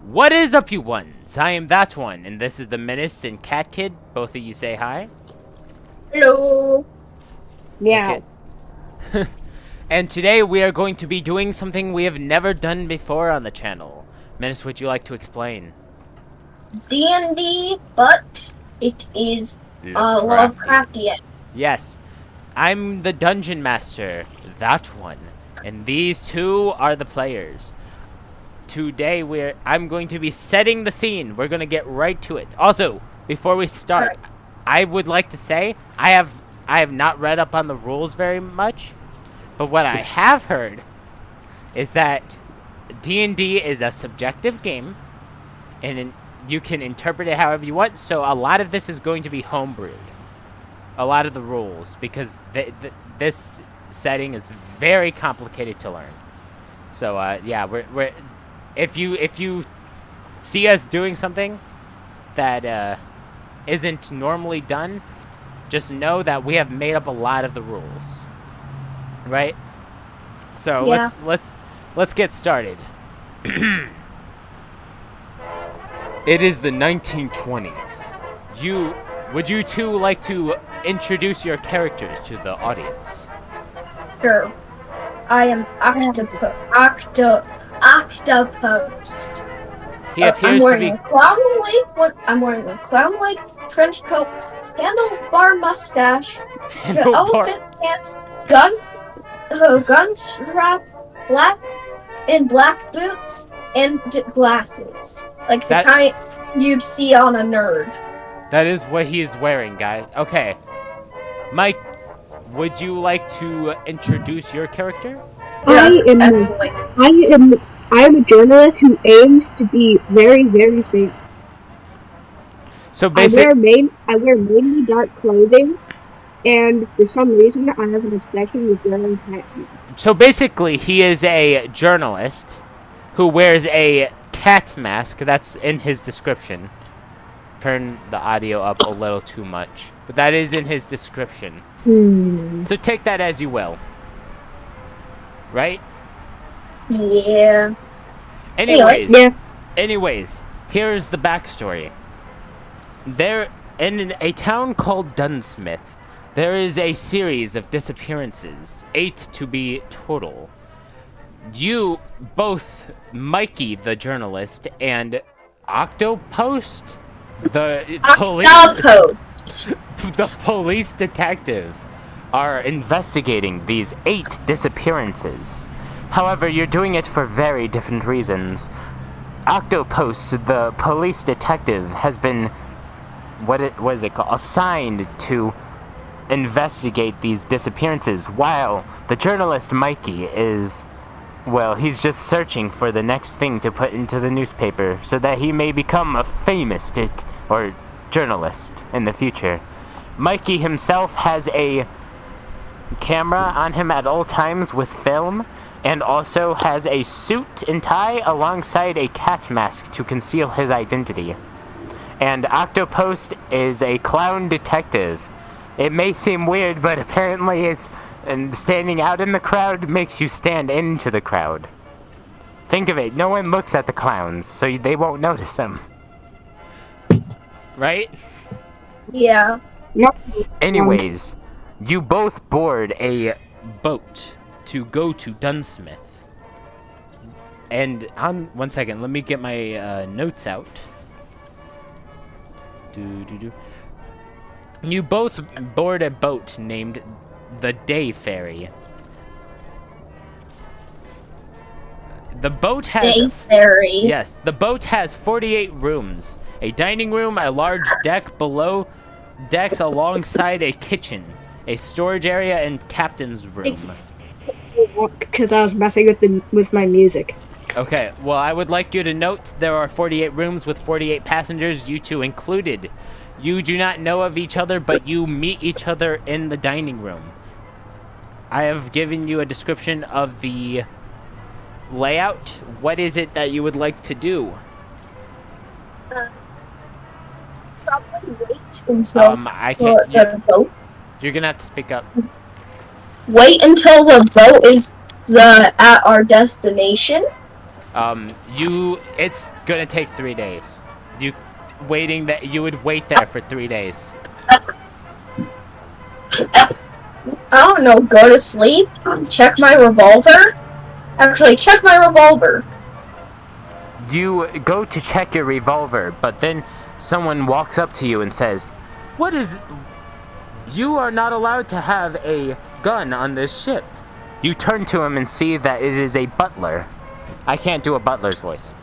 What is up, you ones? I am that one, and this is the Menace and Cat Kid. Both of you say hi. Hello. Meow. Okay. And today we are going to be doing something we have never done before on the channel. Menace, would you like to explain? D&D, but it is Lovecraftian. Yes. I'm the Dungeon Master, that one. And these two are the players. Today I'm going to be setting the scene. We're going to get right to it. Also, before we start, I would like to say I have not read up on the rules very much, but what I have heard is that D&D is a subjective game, and you can interpret it however you want. So a lot of this is going to be homebrewed. A lot of the rules, because this setting is very complicated to learn. So yeah, we're if you see us doing something that isn't normally done, just know that we have made up a lot of the rules, right? So Yeah. let's get started. It is the 1920s. Would you two like to introduce your characters to the audience? Sure. I am Octopus. He appears I'm to wearing be. a clown-like trench coat, handlebar mustache, elephant pants, gun strap, black boots, and glasses, like the kind you'd see on a nerd. That is what he is wearing, guys. Okay, Mike, would you like to introduce your character? I am a journalist who aims to be very, very famous. So I basically, wear mainly dark clothing, and for some reason, I have an obsession with wearing tattoos. So basically, he is a journalist who wears a cat mask. That's in his description. Turn the audio up a little too much, but that is in his description. So take that as you will. Right? Yeah. Anyways, here's the backstory. There, in a town called Dunsmith, there is a series of disappearances, 8 to be total. You, both Mikey the journalist and Octopost, the police detective, are investigating these 8 disappearances. However, you're doing it for very different reasons. Octopost, the police detective, has been assigned to investigate these disappearances, while the journalist Mikey is, well, he's just searching for the next thing to put into the newspaper so that he may become a famous journalist in the future. Mikey himself has a camera on him at all times with film, and also has a suit and tie alongside a cat mask to conceal his identity. And Octopost is a clown detective. It may seem weird, but apparently standing out in the crowd makes you stand into the crowd. Think of it, no one looks at the clowns, so they won't notice them. Right? Yeah. Anyways, you both board a boat to go to Dunsmith. And one second, let me get my notes out. You both board a boat named the Day Ferry. The boat has Day Ferry. Yes, the boat has 48 rooms, a dining room, a large deck below decks alongside a kitchen, a storage area, and captain's room. Because I was messing with my music. Okay, well, I would like you to note there are 48 rooms with 48 passengers, you two included. You do not know of each other, but you meet each other in the dining room. I have given you a description of the layout. What is it that you would like to do? Probably wait until I can't. the boat. You're gonna have to speak up. Wait until the boat is at our destination. It's gonna take 3 days. You would wait there for 3 days. I don't know, go to sleep, check my revolver. Actually, check my revolver. You go to check your revolver, but then someone walks up to you and says, "What is... You are not allowed to have a gun on this ship." You turn to him and see that it is a butler. I can't do a butler's voice.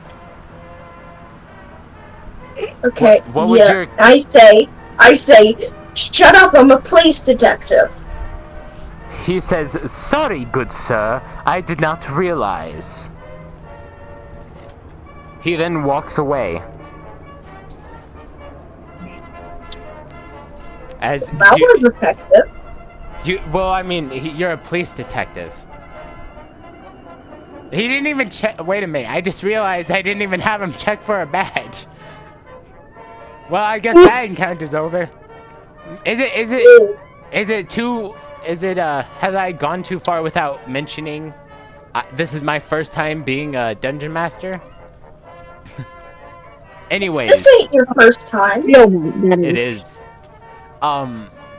Okay, What would yeah, your... I say, shut up, I'm a police detective. He says, "Sorry, good sir, I did not realize." He then walks away. As That was effective. well, I mean, you're a police detective. He didn't even check. Wait a minute, I just realized I didn't even have him check for a badge. Well, I guess that encounter's over. Has I gone too far without mentioning this is my first time being a dungeon master? Anyways. This ain't your first time. It is.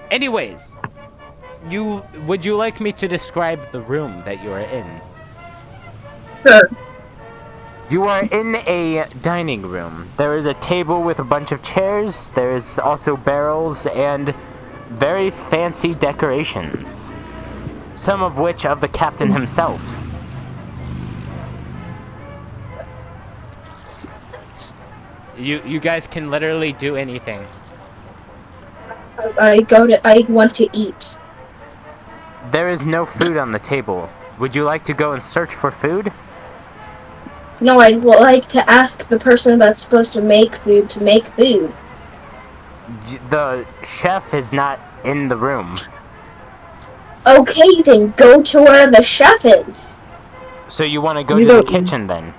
Anyways. Would you like me to describe the room that you are in? Sure. You are in a dining room. There is a table with a bunch of chairs. There's also barrels and very fancy decorations. Some of which of the captain himself. You guys can literally do anything. I want to eat. There is no food on the table. Would you like to go and search for food? No, I'd like to ask the person that's supposed to make food to make food. The chef is not in the room. Okay, then go to where the chef is. So you want to go to the kitchen then?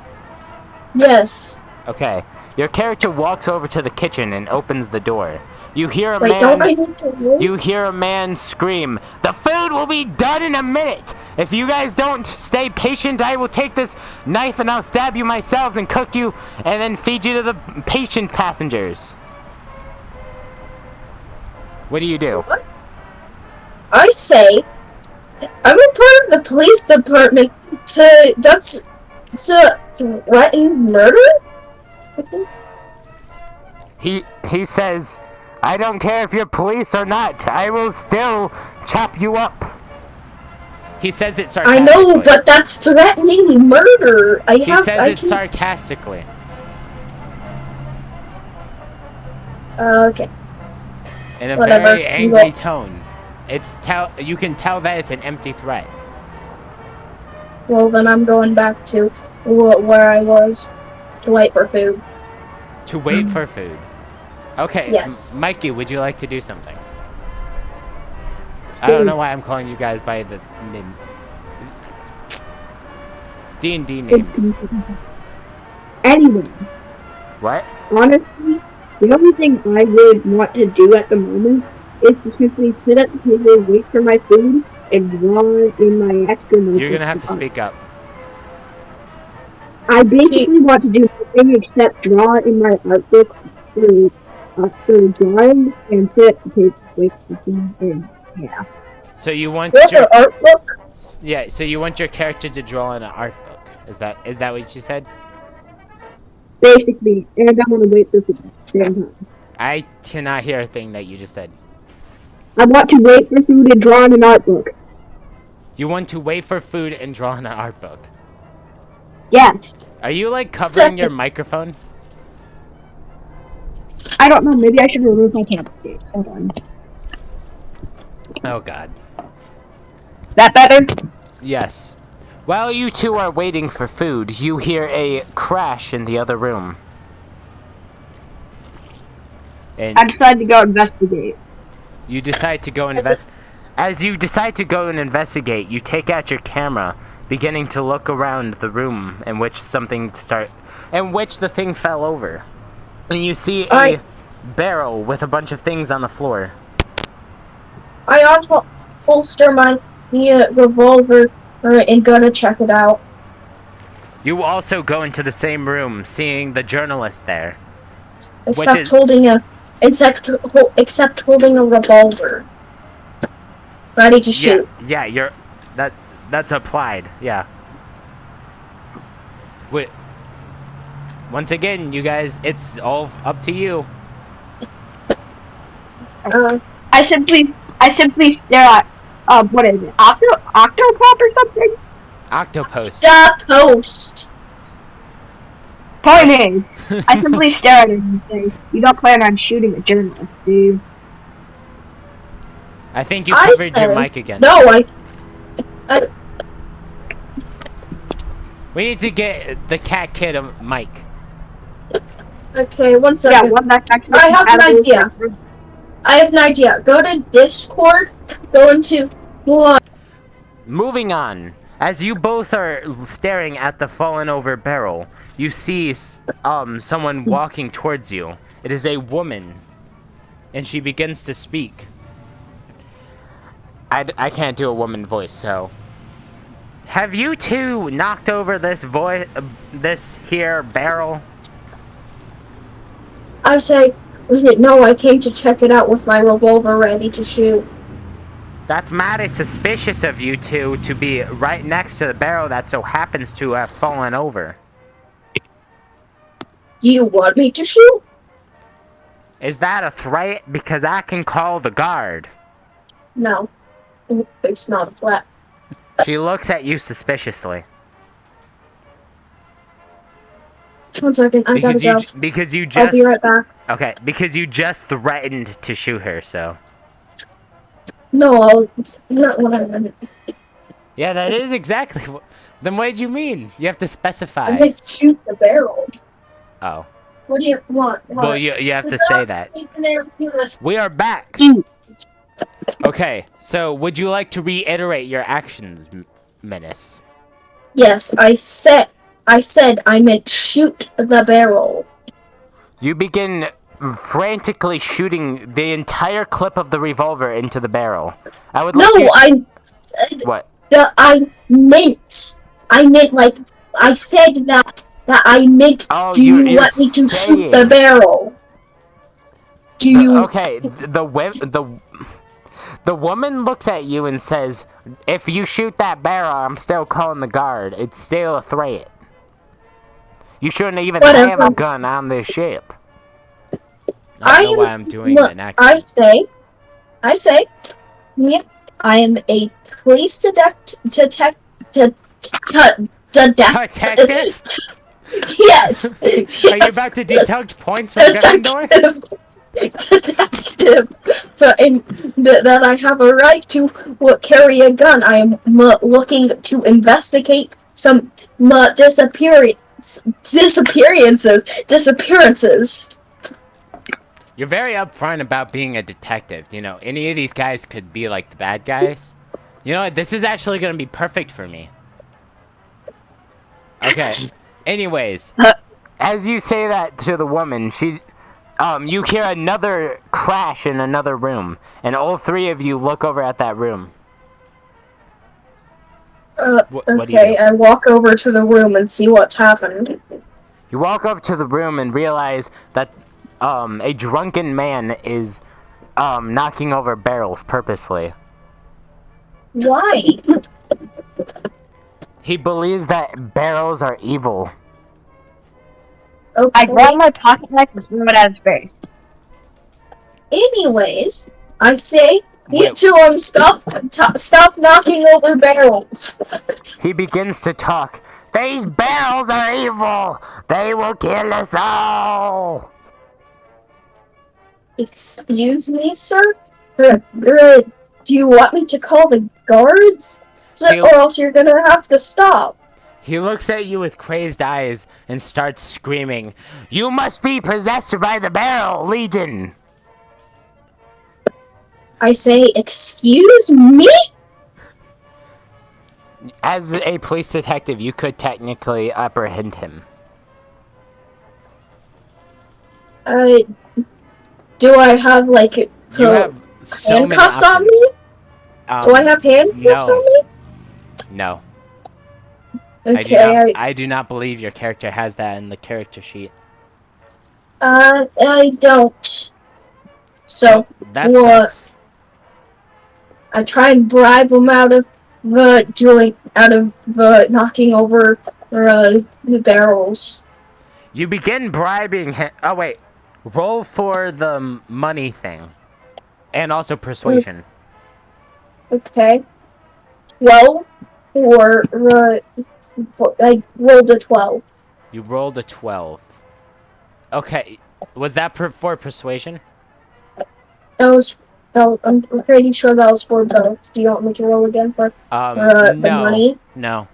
Yes. Okay. Your character walks over to the kitchen and opens the door. You hear a Wait, don't I need to move? You hear a man scream, "The food will be done in a minute! If you guys don't stay patient, I will take this knife and I'll stab you myself and cook you and then feed you to the patient passengers." What do you do? What? I say, I'm a part of the police department to threaten murder? He says, "I don't care if you're police or not. I will still chop you up." He says it sarcastically. I know, but that's threatening murder. He says it sarcastically. Okay. In a Whatever. very angry tone. You can tell that it's an empty threat. Well, then I'm going back to where I was to wait for food. To wait for food. Okay, Yes. Mikey, would you like to do something? I don't know why I'm calling you guys by the name. D&D names. Anyway. What? Honestly, the only thing I would want to do at the moment is to simply sit at the table, wait for my food, and draw in my extra notebook. You're gonna have to speak up. I basically want to do nothing except draw in my art book for drawing and sit at the table, wait for food, and yeah. So you want Your art book? Yeah, so you want your character to draw in an art book. Is that what you said? Basically, and I want to wait for food at the same time. I cannot hear a thing that you just said. I want to wait for food and draw in an art book. You want to wait for food and draw in an art book? Yes. Are you like covering your microphone? I don't know, maybe I should remove my camera. Hold on. Oh god. That better? Yes. While you two are waiting for food, you hear a crash in the other room. And I decided to go investigate. you decide to go and As you decide to go and investigate, you take out your camera, beginning to look around the room in which the thing fell over. And you see a barrel with a bunch of things on the floor. I holster my revolver and go to check it out. You also go into the same room, seeing the journalist there. Except holding a revolver. Ready to shoot. Yeah, that's applied. Yeah. Wait. Once again, you guys, it's all up to you. I simply stare at what is it? Octopop or something? Octopus. The post. Point is, I simply stare at it and say, "You don't plan on shooting a journalist, do you?" I think you covered your mic again. No, I We need to get the cat kid a mic. Okay, one second. Yeah, one that's actually I have an idea. I have an idea. Go to Discord. Go into one. Moving on. As you both are staring at the fallen over barrel, you see someone walking towards you. It is a woman, and she begins to speak. I can't do a woman voice, so. Have you two knocked over this here barrel? I say, no, I came to check it out with my revolver ready to shoot. That's mighty suspicious of you two to be right next to the barrel that so happens to have fallen over. Do you want me to shoot? Is that a threat? Because I can call the guard. No, it's not a threat. She looks at you suspiciously. 1 second, I gotta go. Because you just... I'll be right back. Okay, because you just threatened to shoot her, so... No, not what I meant. Yeah, that is exactly what... Then what did you mean? You have to specify. I meant shoot the barrel. Oh. What do you want? Well, you have to say that. We are back! Okay, so would you like to reiterate your actions, Menace? Yes, I said I meant shoot the barrel. You begin frantically shooting the entire clip of the revolver into the barrel. I would like I said... What? I meant like... I said that I meant... Oh, do you want me to shoot the barrel? Do you... Okay, the woman looks at you and says, if you shoot that barrel, I'm still calling the guard. It's still a threat. You shouldn't even have a gun on this ship. I don't know why I'm doing an accent. I say, yeah, I am a police detective. Yes. Are you about to deduct points from Gryffindor? Detective, that I have a right to carry a gun. I am looking to investigate some disappearances. You're very upfront about being a detective. You know, any of these guys could be like the bad guys. You know what? This is actually going to be perfect for me. Okay. Anyways, as you say that to the woman, you hear another crash in another room, and all three of you look over at that room. What do you do? I walk over to the room and see what's happened. You walk up to the room and realize that a drunken man is knocking over barrels purposely. Why? He believes that barrels are evil. Okay. I grab my pocket knife and throw it at his face. Anyways, I say, you two stop knocking over barrels. He begins to talk. These barrels are evil! They will kill us all! Excuse me, sir? Do you want me to call the guards? Or else you're gonna have to stop. He looks at you with crazed eyes and starts screaming, "You must be possessed by the barrel, Legion!" I say, excuse me? As a police detective, you could technically apprehend him. Do I have, like, handcuffs on me? Do I have handcuffs on me? No. Okay, I do not believe your character has that in the character sheet. I don't. Well, So, that what? sucks. I try and bribe him out of knocking over the barrels. You begin bribing him. Oh wait, roll for the money thing, and also persuasion. Okay. Well, I rolled a 12. You rolled a 12. Okay, was that for persuasion? I'm pretty sure that was for both. Do you want me to roll again for the No, money? no.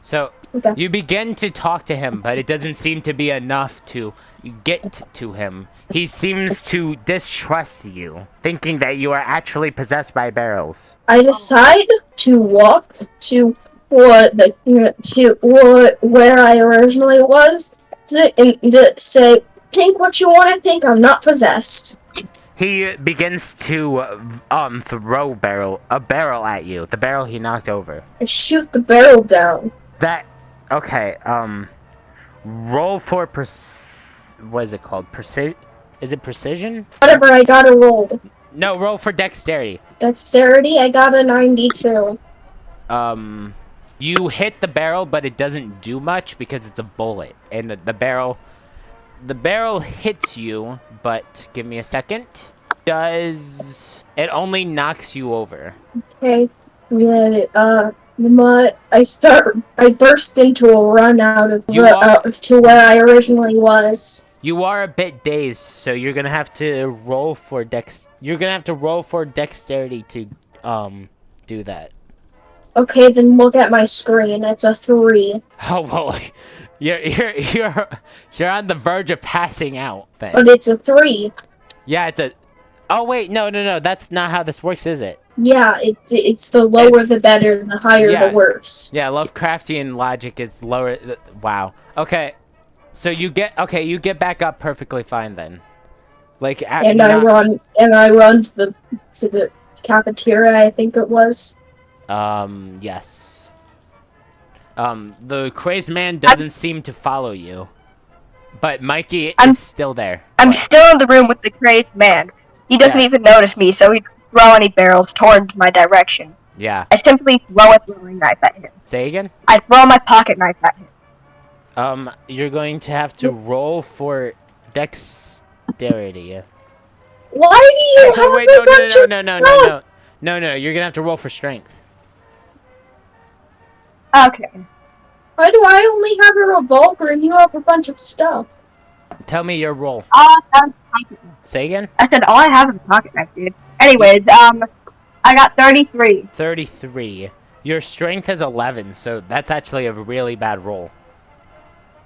So Okay. you begin to talk to him, but it doesn't seem to be enough to get to him. He seems to distrust you, thinking that you are actually possessed by barrels. I decide to walk to where I originally was and say, think what you want to think. I'm not possessed. He begins to throw a barrel at you. The barrel he knocked over. I shoot the barrel down. That okay. Roll for what is it called? Is it precision? Whatever, I got a roll. No, roll for dexterity. Dexterity, I got a 92. You hit the barrel, but it doesn't do much because it's a bullet, and the barrel hits you. But give me a second. It only knocks you over? Okay. Yeah, I burst into a run out of to where I originally was. You are a bit dazed, so you're gonna have to roll for You're gonna have to roll for dexterity to do that. Okay, then look at my screen. It's a 3. Oh well, you're on the verge of passing out. Then. But it's a 3. Yeah, it's a. Oh wait, no. That's not how this works, is it? Yeah, it's the lower the better, the higher the worse. Yeah, Lovecraftian logic is lower. Wow. Okay, so you get back up perfectly fine then. Like I run to the cafeteria, I think it was. Yes. The crazed man doesn't seem to follow you, but Mikey is still there. I'm still in the room with the crazed man. He doesn't even notice me, so he doesn't throw any barrels towards my direction. Yeah. I simply throw a throwing knife at him. Say again? I throw my pocket knife at him. You're going to have to roll for dexterity. Why do you have wait, a bunch of stuff? No, you're gonna have to roll for strength. Okay. Why do I only have a revolver and you have a bunch of stuff? Tell me your roll. All I have is a pocket knife. Say again? I said all I have is a pocket knife, dude. Anyways, I got 33. 33. Your strength is 11, so that's actually a really bad roll.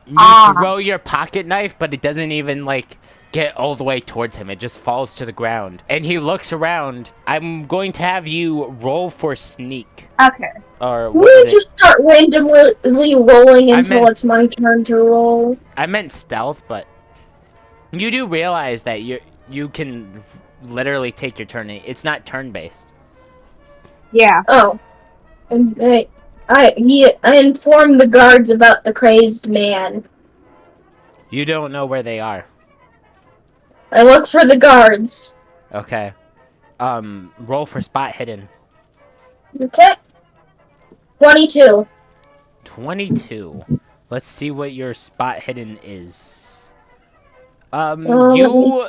You throw your pocket knife, but it doesn't even, like, get all the way towards him. It just falls to the ground. And he looks around. I'm going to have you roll for sneak. Okay. Or what is it? Just start randomly rolling until it's my turn to roll. I meant stealth, but you do realize that you can literally take your turn. It's not turn-based. Yeah. Oh. And I informed the guards about the crazed man. You don't know where they are. I look for the guards. Okay. Roll for spot hidden. Okay. 22. 22. Let's see what your spot hidden is. You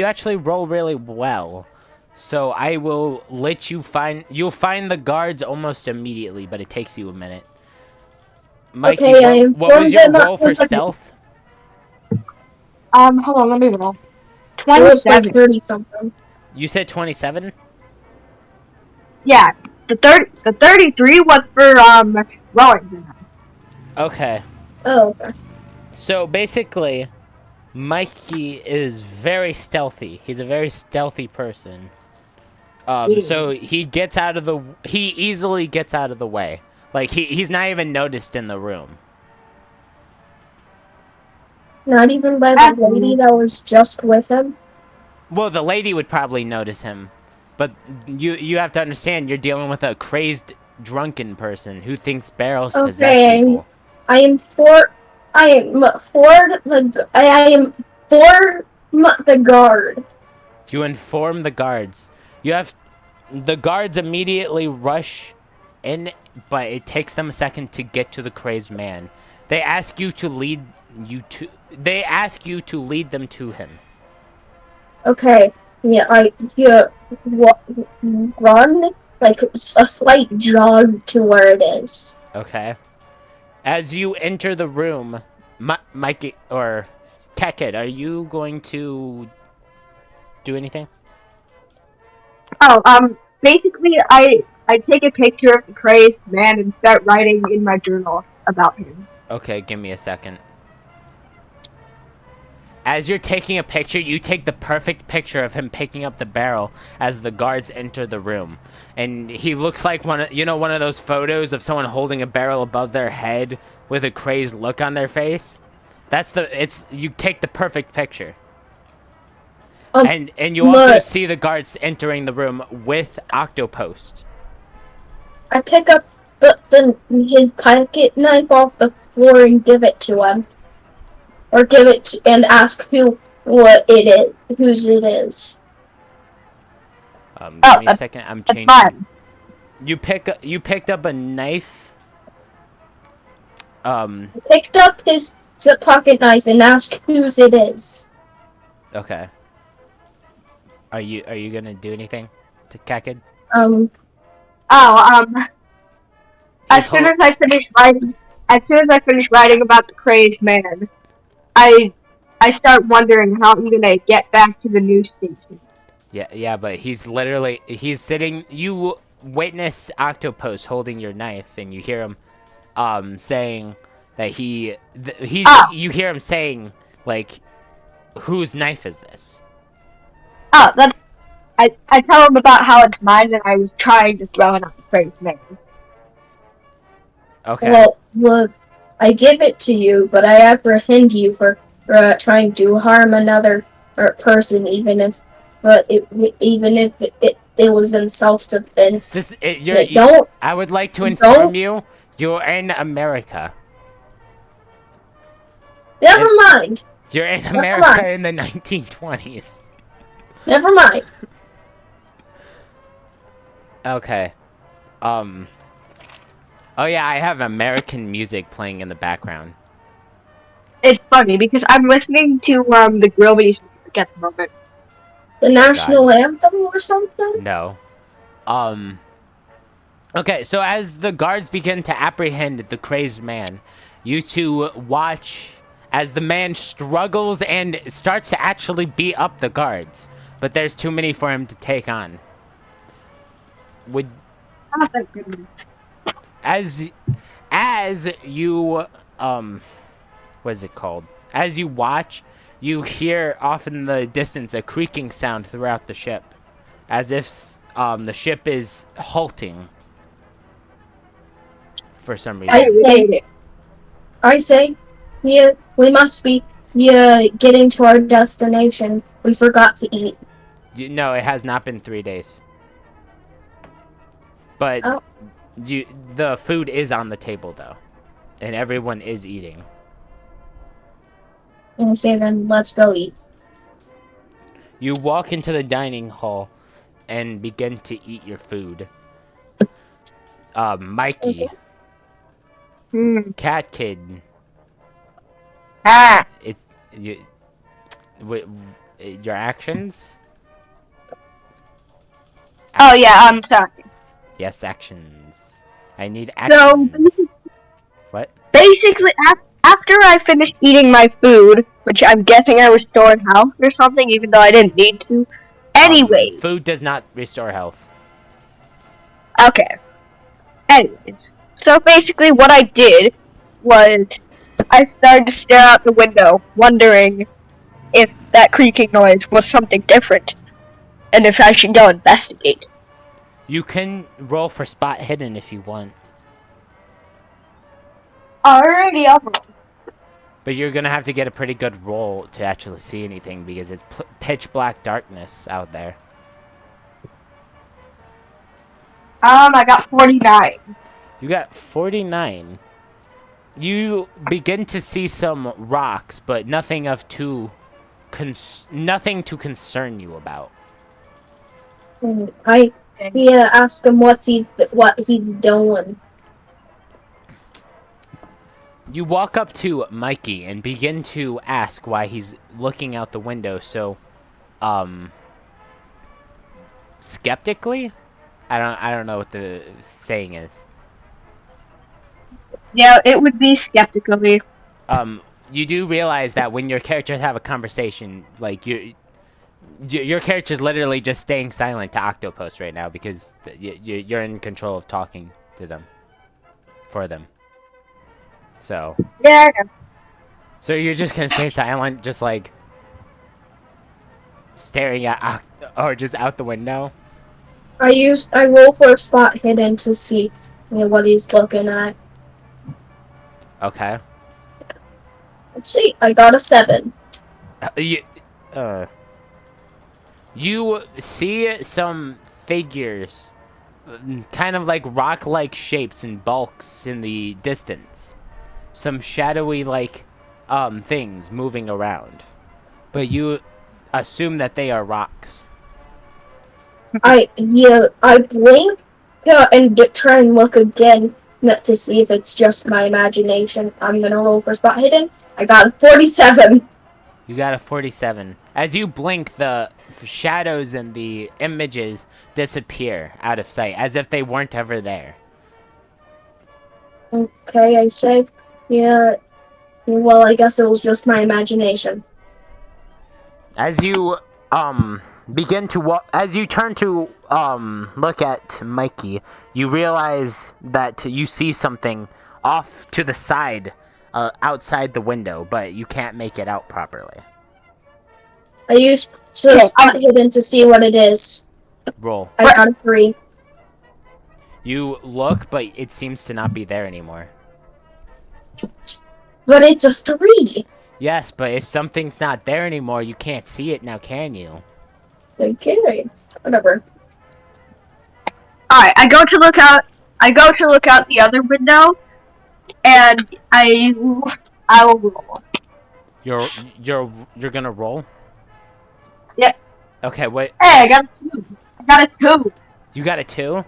actually roll really well. So I will let you you'll find the guards almost immediately, but it takes you a minute. Mikey, okay, what was your roll for stealth? Hold on, let me roll. 27. Like 30 something. You said 27? Yeah. The 33 was for rowing. Okay. Oh, okay. So basically, Mikey is very stealthy. He's a very stealthy person. So he easily gets out of the way. Like he's not even noticed in the room. Not even by the lady that was just with him? Well, the lady would probably notice him. But you have to understand, you're dealing with a crazed drunken person who thinks barrels possess Okay, people. I am for the guard. You inform the guards. You have the guards immediately rush in, but it takes them a second to get to the crazed man. They ask you to lead them to him. Okay, run like a slight jog to where it is. Okay. As you enter the room, Mikey or Kekit, are you going to do anything? Oh, basically, I take a picture of the crazed man and start writing in my journal about him. Okay, give me a second. As you're taking a picture, you take the perfect picture of him picking up the barrel as the guards enter the room. And he looks like one of those photos of someone holding a barrel above their head with a crazed look on their face? You take the perfect picture. And you also see the guards entering the room with Octopost. I pick up his pocket knife off the floor and give it to him. Or give it to, and ask whose it is. Give me a second. I'm changing. Fine. You picked up a knife. I picked up his pocket knife and asked whose it is. Okay. Are you gonna do anything to Kakid? As soon as I finish writing about the crazed man, I start wondering how I'm gonna get back to the news station. Yeah, but he's sitting. You witness Octopost holding your knife, and you hear him, saying that you hear him saying like, whose knife is this? Oh, I tell him about how it's mine and I was trying to throw it at the crazed man. Okay. Well, look, I give it to you, but I apprehend you for trying to harm another person, even if it was in self-defense. I would like to inform you, you're in America. Never mind. You're in America in the 1920s. Never mind. Okay. Oh yeah, I have American music playing in the background. It's funny because I'm listening to the Grillby's music at the moment. The national anthem or something? No. Okay, so as the guards begin to apprehend the crazed man, you two watch as the man struggles and starts to actually beat up the guards, but there's too many for him to take on. Oh, thank goodness. As you what is it called? As you watch, you hear off in the distance a creaking sound throughout the ship, as if the ship is halting for some reason. I say, yeah, we must be getting to our destination. We forgot to eat. No, it has not been 3 days. But the food is on the table though, and everyone is eating. And I say, then let's go eat. You walk into the dining hall and begin to eat your food. Mikey. Cat Kid. Your actions? Oh yeah, I'm sorry. Yes, actions. I need actions. So, What? basically, after I finished eating my food, which I'm guessing I was storing health or something, even though I didn't need to. Anyway. Food does not restore health. Okay. Anyways. So basically what I did was I started to stare out the window, wondering if that creaking noise was something different, and if I should go investigate. You can roll for spot hidden if you want. Alrighty, I'll roll. But you're gonna have to get a pretty good roll to actually see anything because it's pitch black darkness out there. I got 49. You got 49. You begin to see some rocks, but nothing of nothing to concern you about. I ask him what he's doing. You walk up to Mikey and begin to ask why he's looking out the window so, skeptically? I don't know what the saying is. Yeah, it would be skeptically. You do realize that when your characters have a conversation, like, your character's literally just staying silent to Octopus right now because you're in control of talking to them. For them. So. Yeah, I know. So you're just gonna stay silent, just like staring at, or just out the window? I roll for a spot hidden to see what he's looking at. Okay. Let's see, I got a 7. You see some figures, kind of like rock-like shapes and bulks in the distance. Some shadowy, like, things moving around. But you assume that they are rocks. I blink and try and look again to see if it's just my imagination. I'm gonna roll for spot hidden. I got a 47. You got a 47. As you blink, the shadows and the images disappear out of sight, as if they weren't ever there. Okay, I say, yeah, well, I guess it was just my imagination. As you, begin to as you turn to, look at Mikey, you realize that you see something off to the side, outside the window, but you can't make it out properly. I used spot hidden to see what it is. Roll. I got a 3. You look, but it seems to not be there anymore. But it's a 3! Yes, but if something's not there anymore, you can't see it now, can you? Okay, whatever. Alright, I go to look out the other window, and I will roll. You're gonna roll? Yep. Okay, wait. Hey, I got a 2. You got a 2?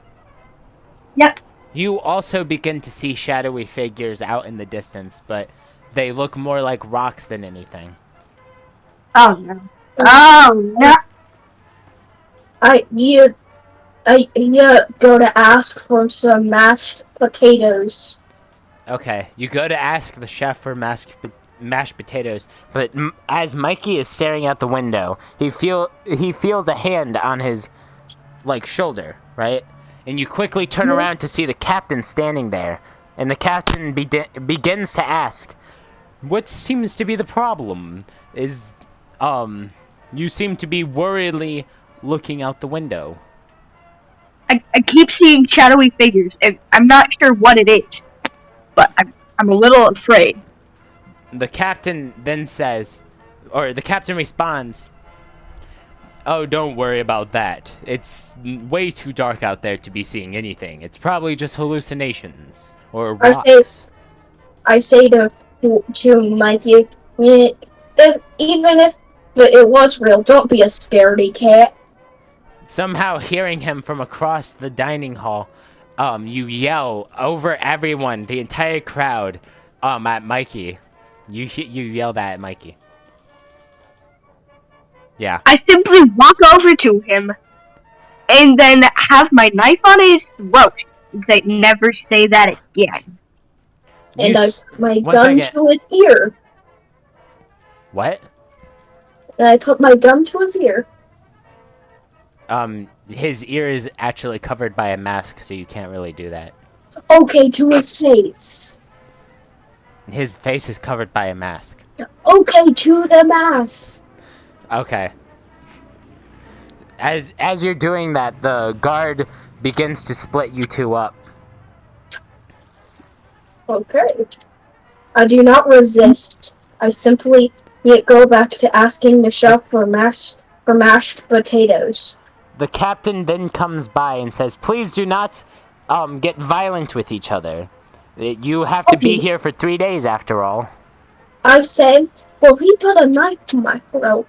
Yep. You also begin to see shadowy figures out in the distance, but they look more like rocks than anything. Oh no. Oh no. I go to ask for some mashed potatoes. Okay, you go to ask the chef for mashed potatoes, but as Mikey is staring out the window, he feels a hand on his, like, shoulder, right? And you quickly turn around to see the captain standing there, and the captain begins to ask, "What seems to be the problem? You seem to be worriedly looking out the window." I keep seeing shadowy figures, and I'm not sure what it is, but I'm a little afraid. The captain then says, or the captain responds, "Oh, don't worry about that. It's way too dark out there to be seeing anything. It's probably just hallucinations or rocks." I say to Mikey, even if it was real, don't be a scaredy cat. Somehow hearing him from across the dining hall, you yell over everyone, the entire crowd, at Mikey. You yell that at Mikey. Yeah. I simply walk over to him, and then have my knife on his throat, and say, "Never say that again." And I put my gun to his ear. What? And I put my gun to his ear. His ear is actually covered by a mask, so you can't really do that. Okay, to his face. His face is covered by a mask. Okay, to the mask. Okay. As you're doing that, the guard begins to split you two up. Okay. I do not resist. I simply go back to asking the chef for mashed potatoes. The captain then comes by and says, "Please do not get violent with each other. You have to be Okay. here for 3 days after all." I say, well, he put a knife to my throat.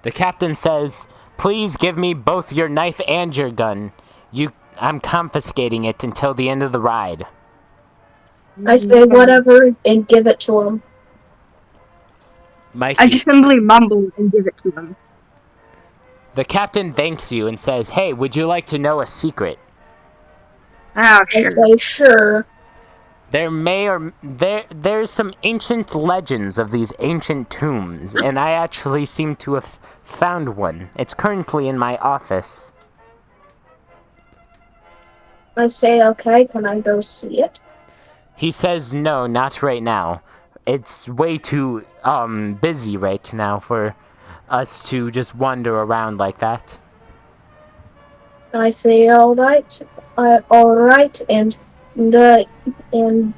The captain says, "Please give me both your knife and your gun. I'm confiscating it until the end of the ride." I say, whatever, and give it to him. Mikey, I just simply mumble and give it to him. the captain thanks you and says, "Hey, would you like to know a secret? Oh, I sure. say, sure. There's some ancient legends of these ancient tombs, and I actually seem to have found one. It's currently in my office." I say, okay, can I go see it? He says, "No, not right now. It's way too busy right now for us to just wander around like that." I say, alright, and and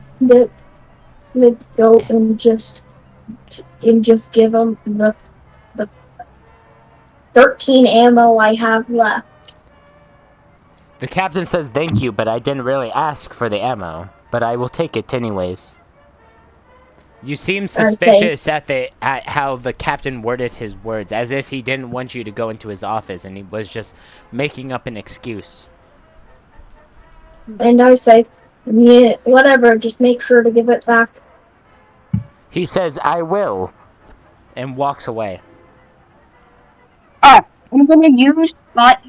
go and just give him the 13 ammo I have left. The captain says, "Thank you, but I didn't really ask for the ammo, but I will take it anyways." You seem suspicious at how the captain worded his words, as if he didn't want you to go into his office and he was just making up an excuse. And I say, yeah, whatever, just make sure to give it back. He says, "I will," and walks away. Oh, I'm going to use spot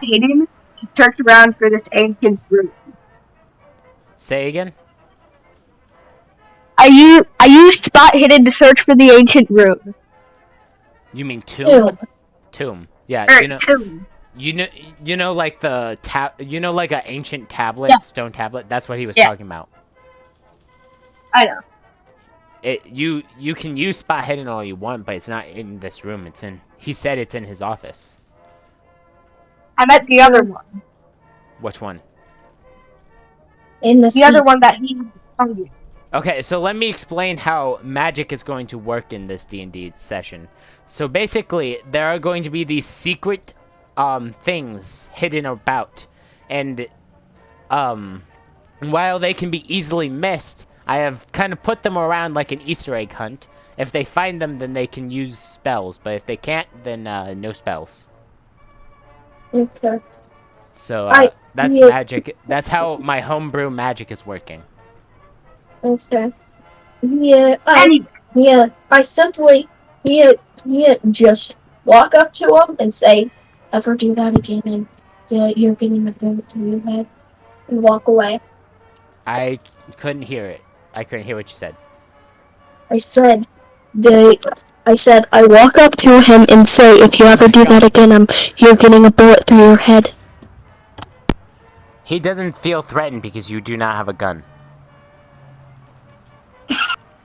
hidden to search around for this ancient room. Say again? I used spot hidden to search for the ancient room. You mean tomb? Ew. Tomb. Yeah, Tomb. you know, like the like an ancient tablet, Yeah. stone tablet. That's what he was Yeah. talking about. I know. You can use spot hidden all you want, but it's not in this room. He said it's in his office. I meant the other one. Which one? In the The other one that he told you. Okay, so let me explain how magic is going to work in this D&D session. So basically, there are going to be these secret things hidden about, and while they can be easily missed, I have kind of put them around like an Easter egg hunt. If they find them, then they can use spells, but if they can't, then no spells. Okay. So that's yeah. magic. That's how my homebrew magic is working. Okay. Yeah, Anyway, I simply, just walk up to him and say, ever do that again and you're getting a bullet to your head, and walk away. I couldn't hear it. I couldn't hear what you said. I said, I walk up to him and say, if you ever do that again, you're getting a bullet through your head. He doesn't feel threatened because you do not have a gun.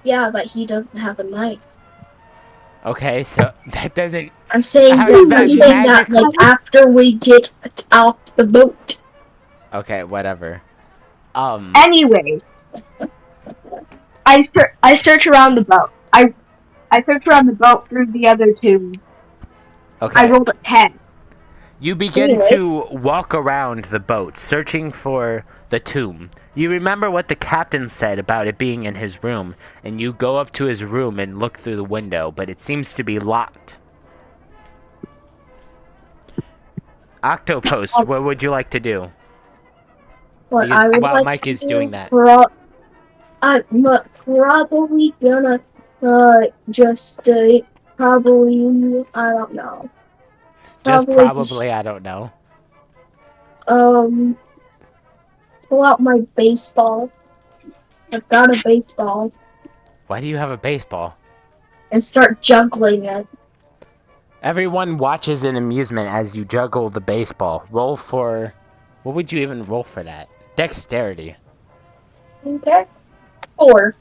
Yeah, but he doesn't have a knife. Okay, so that doesn't... I'm saying How does that like after we get out the boat. Okay, whatever. anyway, I search around the boat. I search around the boat through the other two. Okay. I rolled a 10. You begin Anyway. to walk around the boat, searching for the tomb. You remember what the captain said about it being in his room, and you go up to his room and look through the window, but it seems to be locked. Octopost, what would you like to do? What Because I would while like Mike to is do, doing that. I'm probably gonna just probably I don't know. Just Probably probably, I don't know. pull out my baseball. I've got a baseball Why do you have a baseball? and start juggling it. Everyone watches in amusement as you juggle the baseball. Roll for... What would you even roll for that? Dexterity. Okay. 4.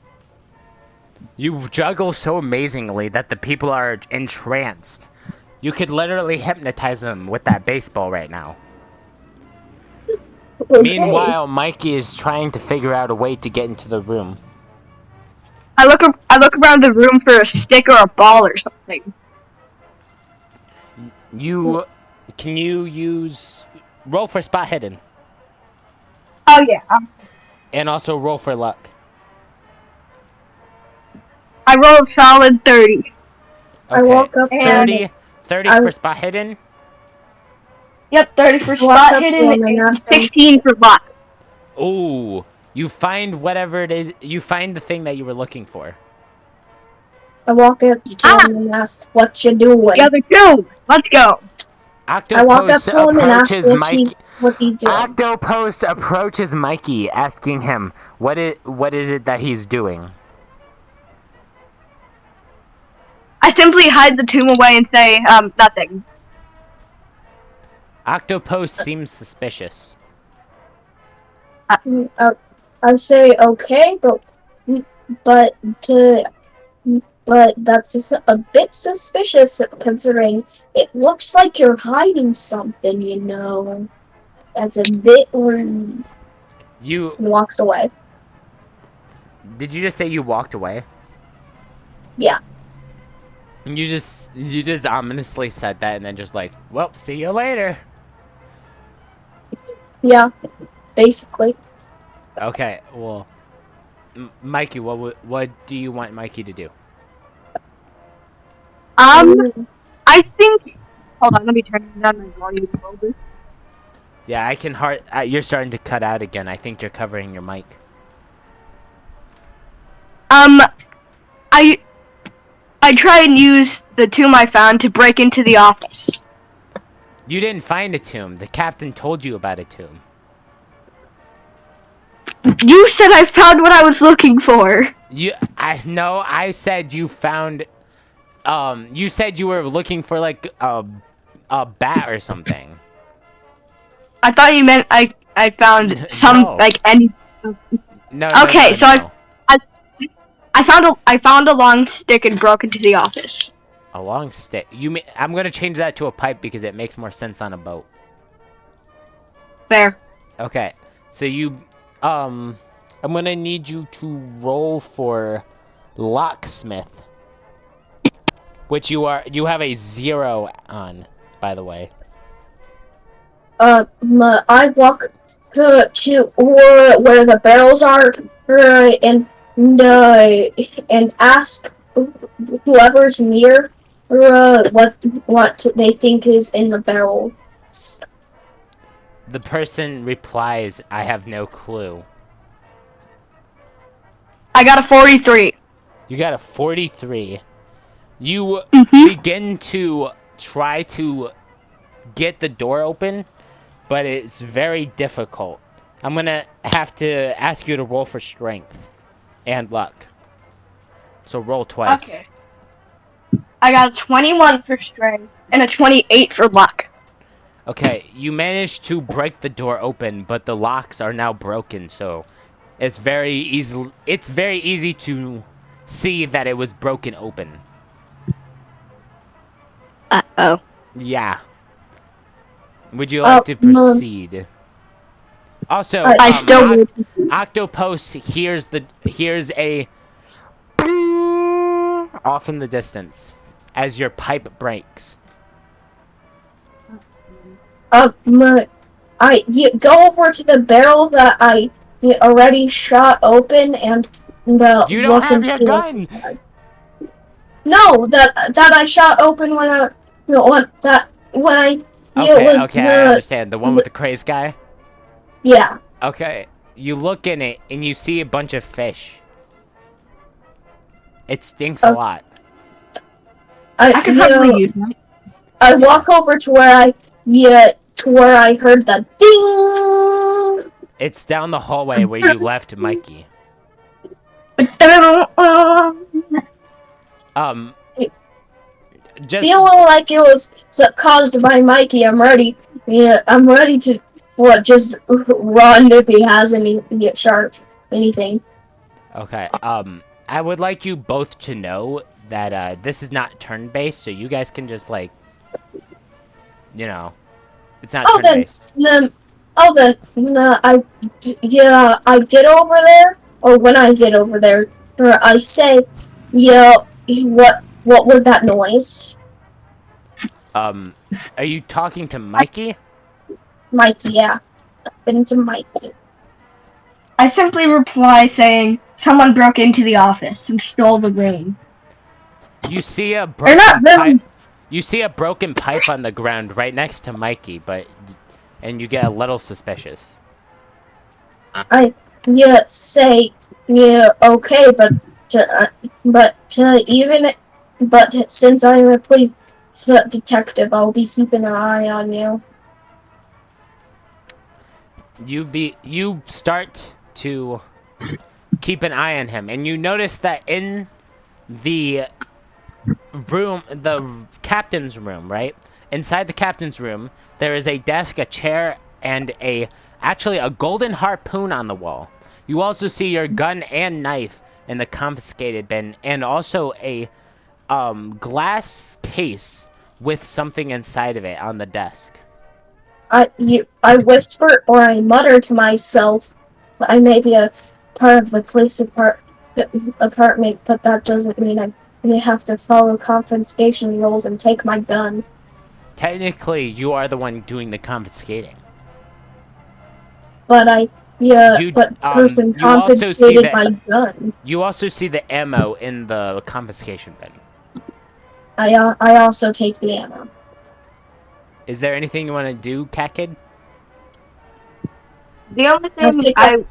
You juggle so amazingly that the people are entranced. You could literally hypnotize them with that baseball right now. Okay. Meanwhile, Mikey is trying to figure out a way to get into the room. I look around the room for a stick or a ball or something. You Can you use roll for spot hidden Oh yeah. and also roll for luck? I rolled solid 30. I Okay, walk up to him. 30 I for spot hidden. Yep, 30 for walk spot up to hidden him and and ask him, 16 for luck. Ooh, you find whatever it is. You find the thing that you were looking for. I walk up to him and ask, "What you doing?" The other two. Let's go. I walk up Octopus to him and ask approaches Mikey. what he's doing. Octopus approaches Mikey, asking him, what is it that he's doing?" I simply hide the tomb away and say, nothing. Octopus seems suspicious. I say, "Okay, but uh, but that's a bit suspicious considering it looks like you're hiding something, you know." That's a bit rude. You Walks away. did you just say you walked away? Yeah. You just ominously said that and then just like, well, see you later. Yeah. Basically. Okay, well, Mikey, what do you want Mikey to do? I think. Hold on, let me turn down my volume a little bit. Yeah, I can you're starting to cut out again. I think you're covering your mic. I try and use the tomb I found to break into the office. You didn't find a tomb. The captain told you about a tomb. You said I found what I was looking for. I said you found. You said you were looking for like a bat or something. I thought you meant I found some No. like any. No. Okay, no, so no. I found a long stick and broke into the office. A long stick. I'm gonna change that to a pipe because it makes more sense on a boat. Fair. Okay, so I'm gonna need you to roll for locksmith, which you have a 0 on, by the way. I walk to where the barrels are, and ask whoever's near, what they think is in the barrels. The person replies, "I have no clue." I got a 43. You got a 43. You Mhm. begin to try to get the door open, but it's very difficult. I'm gonna have to ask you to roll for strength and luck. So roll twice. Okay. I got a 21 for strength and a 28 for luck. Okay, you managed to break the door open, but the locks are now broken, so it's very easy to see that it was broken open. Uh-oh. Yeah. Would you like to proceed? Also, I still Octopus hears a off in the distance as your pipe breaks. You go over to the barrel that I already shot open and You don't look have and your see what's gun. inside. No, that I shot open when I Okay, was I understand. The one with the crazed guy? yeah. Okay, you look in it and you see a bunch of fish. It stinks a lot. I could probably use them. I walk over to where I heard the ding. It's down the hallway where you left Mikey. Just Feeling like it was caused by Mikey, I'm ready. Yeah, I'm ready to just run if he has any sharp anything. okay. I would like you both to know that this is not turn-based, so you guys can just like, it's not turn-based. I get over there, or when I get over there, I say, yeah, what was that noise? Are you talking to Mikey? Mikey, yeah. I've been to Mikey. I simply reply saying, someone broke into the office and stole the ring. You see a They're not broken pipe. really. You see a broken pipe on the ground right next to Mikey, and you get a little suspicious. Yeah, say, yeah, okay, but since I'm a police detective, I'll be keeping an eye on you. You start to keep an eye on him, and you notice that in the captain's room, right? Inside the captain's room, there is a desk, a chair, and actually a golden harpoon on the wall. You also see your gun and knife in the confiscated bin, and also a glass case with something inside of it on the desk. I whisper or I mutter to myself, I may be a part of the police apartment, but that doesn't mean I have to follow confiscation rules and take my gun. Technically, you are the one doing the confiscating. But person You also see confiscated that my gun. you also see the ammo in the confiscation bin. I also take the ammo. Is there anything you want to do, Cat Kid? The only I thing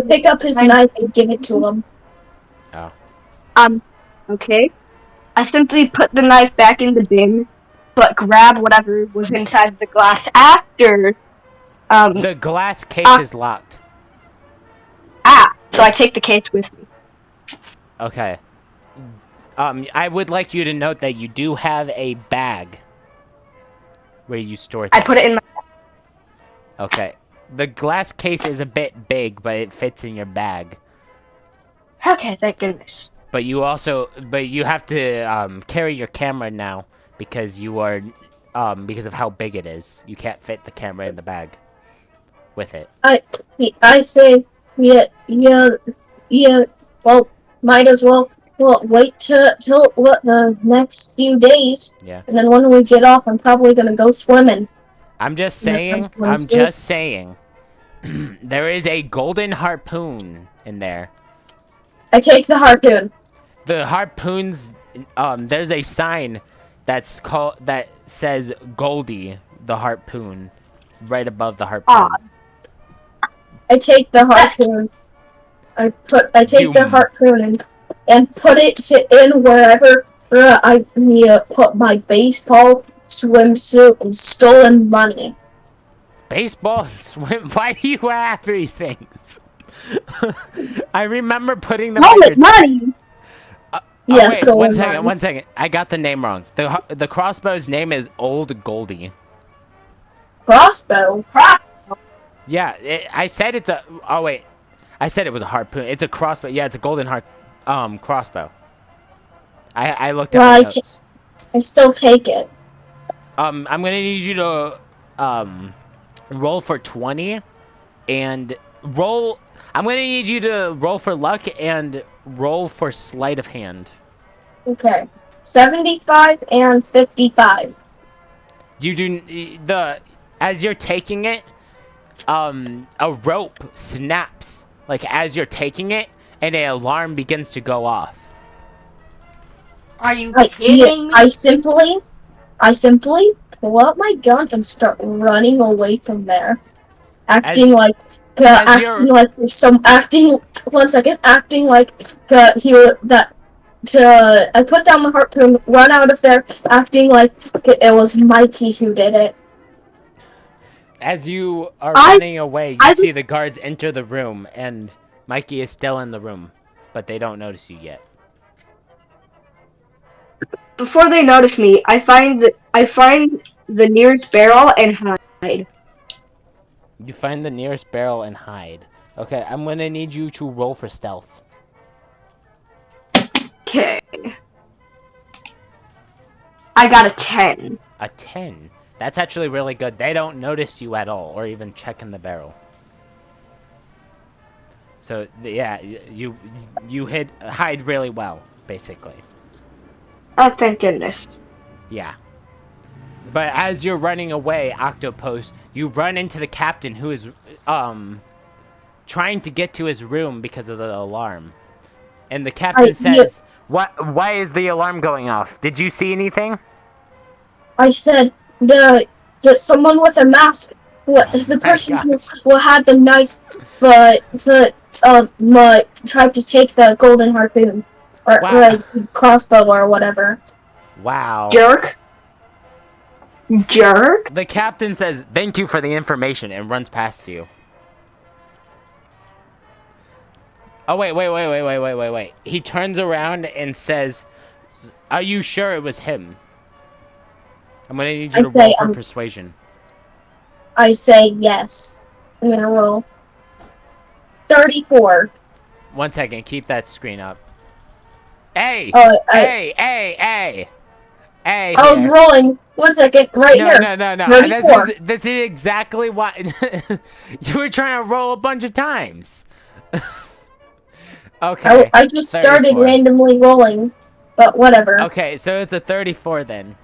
pick up his knife and give it to him. Oh. Okay. I simply put the knife back in the bin, but grab whatever was inside the glass after. The glass case is locked. So I take the case with me. Okay. I would like you to note that you do have a bag where you store things. I put it in my. Okay. The glass case is a bit big, but it fits in your bag. Okay, thank goodness. But you have to carry your camera now because you are because of how big it is. You can't fit the camera in the bag with it. I say, yeah. Well, might as well wait till the next few days. Yeah. And then when we get off, I'm probably gonna go swimming. I'm just saying. There is a golden harpoon in there. I take the harpoon. The harpoons. There's a sign that says Goldie the harpoon right above the harpoon. I take the harpoon. I take the harpoon and put it in wherever I put my baseball, swimsuit, and stolen money. Baseball, swim. Why do you have these things? I remember putting them. Money. Yes. Oh, wait, one second. I got the name wrong. The crossbow's name is Old Goldie. Crossbow. Yeah, I said it's a. Oh wait, I said it was a harpoon. It's a crossbow. Yeah, it's a golden crossbow. I looked at my notes. I still take it. I'm gonna need you to roll for 20 and roll. I'm gonna need you to roll for luck and roll for sleight of hand. Okay. 75 and 55. You do as you're taking it, a rope snaps like as you're taking it, and an alarm begins to go off. Are you kidding me? I simply pull out my gun and start running away from there, acting like I put down the harpoon, run out of there, acting like it was Mikey who did it. As you are running away, you see the guards enter the room, and Mikey is still in the room, but they don't notice you yet. Before they notice me, I find the nearest barrel and hide. You find the nearest barrel and hide. Okay, I'm gonna need you to roll for stealth. Okay. I got a 10. A 10? That's actually really good. They don't notice you at all, or even check in the barrel. So, yeah, you hide really well, basically. Oh, thank goodness. Yeah. But as you're running away, Octopus, you run into the captain who is trying to get to his room because of the alarm. And the captain says, why is the alarm going off? Did you see anything? I said the someone with a mask. The My person gosh. who had the knife, but tried to take the golden harpoon or Wow. crossbow or whatever. Wow. Jerk. Jerk. The captain says, thank you for the information, and runs past you. Oh, wait. He turns around and says, are you sure it was him? I'm gonna need you to roll for persuasion. I say yes. I'm gonna roll 34. 1 second, keep that screen up. Hey! I Hey! was Here. rolling. 1 second, right here. No. 34. This is exactly why you were trying to roll a bunch of times. Okay. I just 34. started randomly rolling, but whatever. Okay, so it's a 34 then.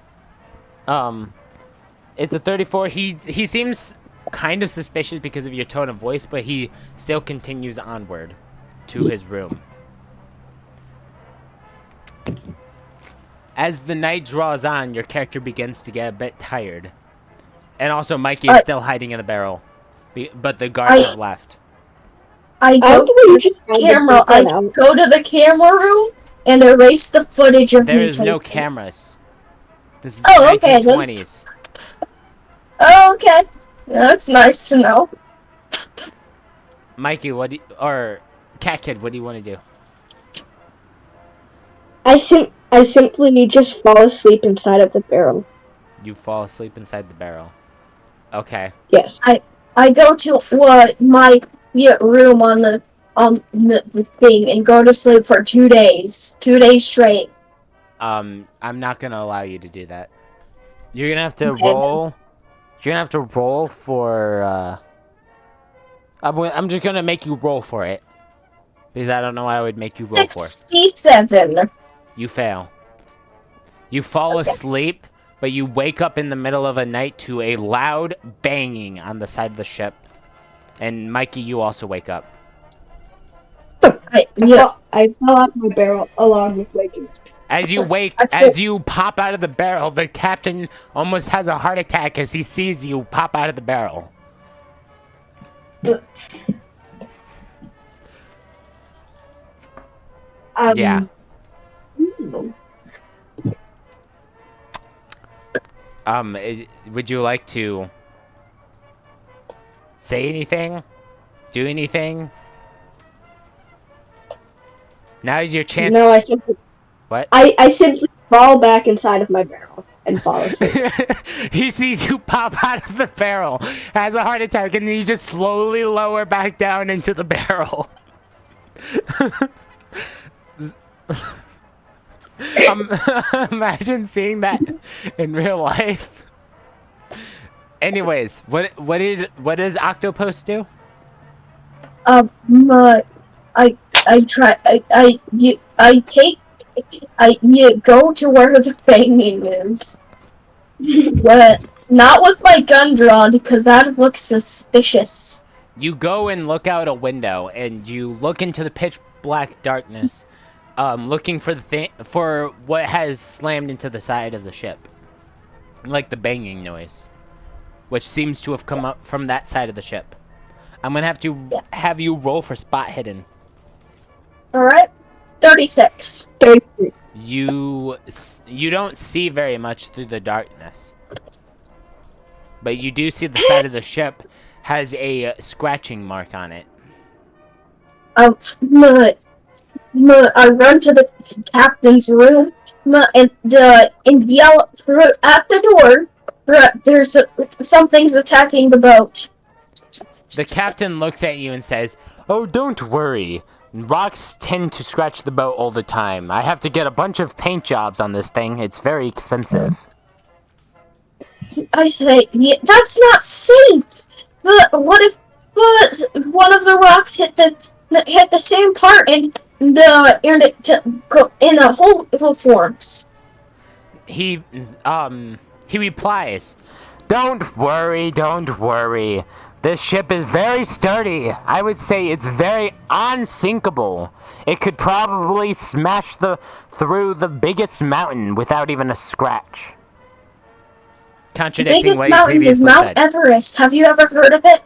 It's a 34. He seems kind of suspicious because of your tone of voice, but he still continues onward to his room. As the night draws on, your character begins to get a bit tired. And also, Mikey is still hiding in the barrel. But the guards have left. I go to the camera room and erase the footage of There me is no typing. cameras. This is Oh, the okay, 1920s. Oh, okay. That's nice to know. Mikey, or Cat Kid, what do you want to do? I simply just fall asleep inside of the barrel. You fall asleep inside the barrel. Okay. Yes. I go to my room on the thing and go to sleep for 2 days. 2 days straight. I'm not gonna allow you to do that. You're gonna have to roll. You're gonna have to roll for. I'm just gonna make you roll for it because I don't know what I would make you roll for. 67. You fail. You fall asleep, but you wake up in the middle of a night to a loud banging on the side of the ship. And Mikey, you also wake up. I fell out my barrel along with waking. As you pop out of the barrel, the captain almost has a heart attack as he sees you pop out of the barrel. Yeah. Would you like to say anything? Do anything? Now is your chance. No, I simply. What? I simply crawl back inside of my barrel and fall asleep. He sees you pop out of the barrel, has a heart attack, and then you just slowly lower back down into the barrel. Imagine seeing that in real life. Anyways, what does Octopus do? You go to where the banging is. But not with my gun drawn because that looks suspicious. You go and look out a window, and you look into the pitch black darkness, looking for for what has slammed into the side of the ship, like the banging noise, which seems to have come up from that side of the ship. I'm gonna have you roll for spot hidden. All right, 36. 33. You don't see very much through the darkness, but you do see the side of the ship has a scratching mark on it. I run to the captain's room and yell at the door. There's something's attacking the boat. The captain looks at you and says, "Oh, don't worry. Rocks tend to scratch the boat all the time. I have to get a bunch of paint jobs on this thing. It's very expensive." I say, that's not safe. But what if one of the rocks hit the same part and the whole forms? He He replies, Don't worry, don't worry. This ship is very sturdy. I would say it's very unsinkable. It could probably smash through the biggest mountain without even a scratch. The contradicting biggest what you mountain is previously Mount said. Everest. Have you ever heard of it?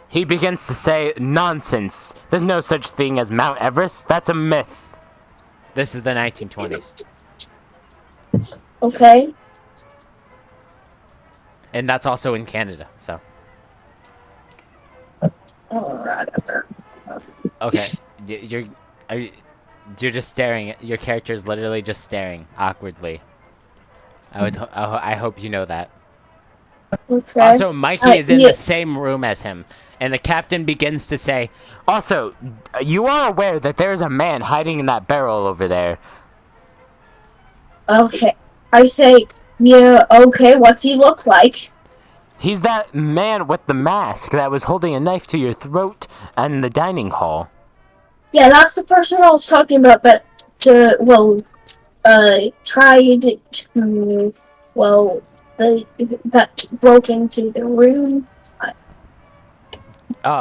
He begins to say, Nonsense. There's no such thing as Mount Everest. That's a myth. This is the 1920s. Okay. And that's also in Canada, so. Whatever. Okay. You're just staring. Your character is literally just staring awkwardly. I hope you know that. Okay. Also, Mikey is in yeah. the same room as him, and the captain begins to say, Also, you are aware that there's a man hiding in that barrel over there. Okay. I say, yeah, okay, what's he look like? He's that man with the mask that was holding a knife to your throat in the dining hall. Yeah, that's the person I was talking about that, tried to, that broke into the room.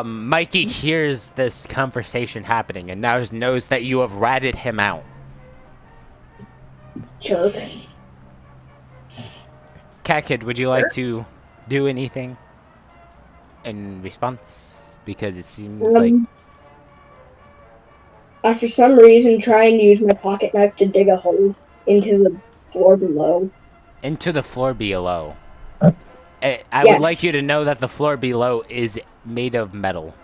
Mikey hears this conversation happening and now knows that you have ratted him out. Sure. Cat Kid, would you like to do anything in response? Because it seems like... I, for some reason, try and use my pocket knife to dig a hole into the floor below. Into the floor below. I Yes. would like you to know that the floor below is made of metal.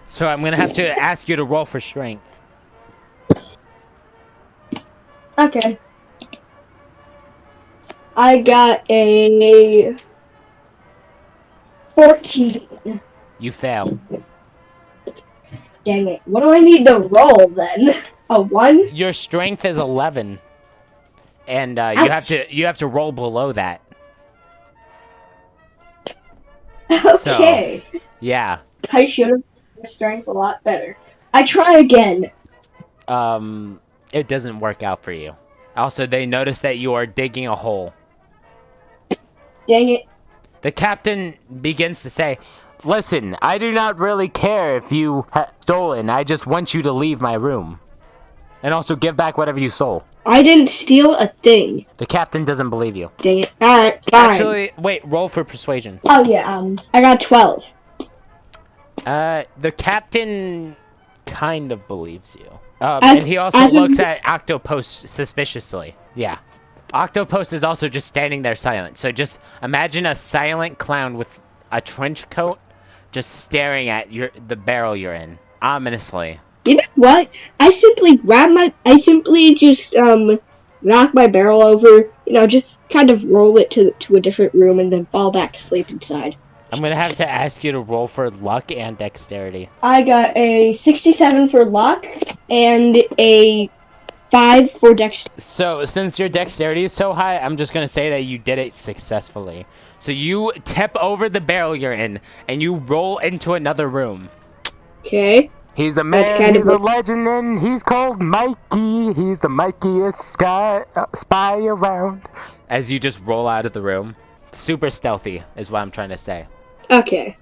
So I'm going to have to ask you to roll for strength. Okay. I got a 14. You fail. Dang it. What do I need to roll then? A 1? Your strength is 11. And you have to roll below that. Okay. So, yeah. I should have my strength a lot better. I try again. It doesn't work out for you. Also, they notice that you are digging a hole. Dang it. The captain begins to say, Listen, I do not really care if you have stolen. I just want you to leave my room. And also give back whatever you stole. I didn't steal a thing. The captain doesn't believe you. Dang it. Alright, fine. actually, wait, roll for persuasion. Oh yeah, I got 12. The captain kind of believes you. As- And he also as in- looks at Octopus suspiciously. Yeah. Octopus is also just standing there silent. So just imagine a silent clown with a trench coat just staring at the barrel you're in. Ominously. You know what? I simply just knock my barrel over, just kind of roll it to a different room and then fall back asleep inside. I'm gonna have to ask you to roll for luck and dexterity. I got a 67 for luck and a 5 for dexterity. So, since your dexterity is so high, I'm just gonna say that you did it successfully. So you tip over the barrel you're in, and you roll into another room. Okay. He's a That's man, kind he's of a legend, and he's called Mikey. He's the Mikeyest spy around. As you just roll out of the room. Super stealthy, is what I'm trying to say. Okay.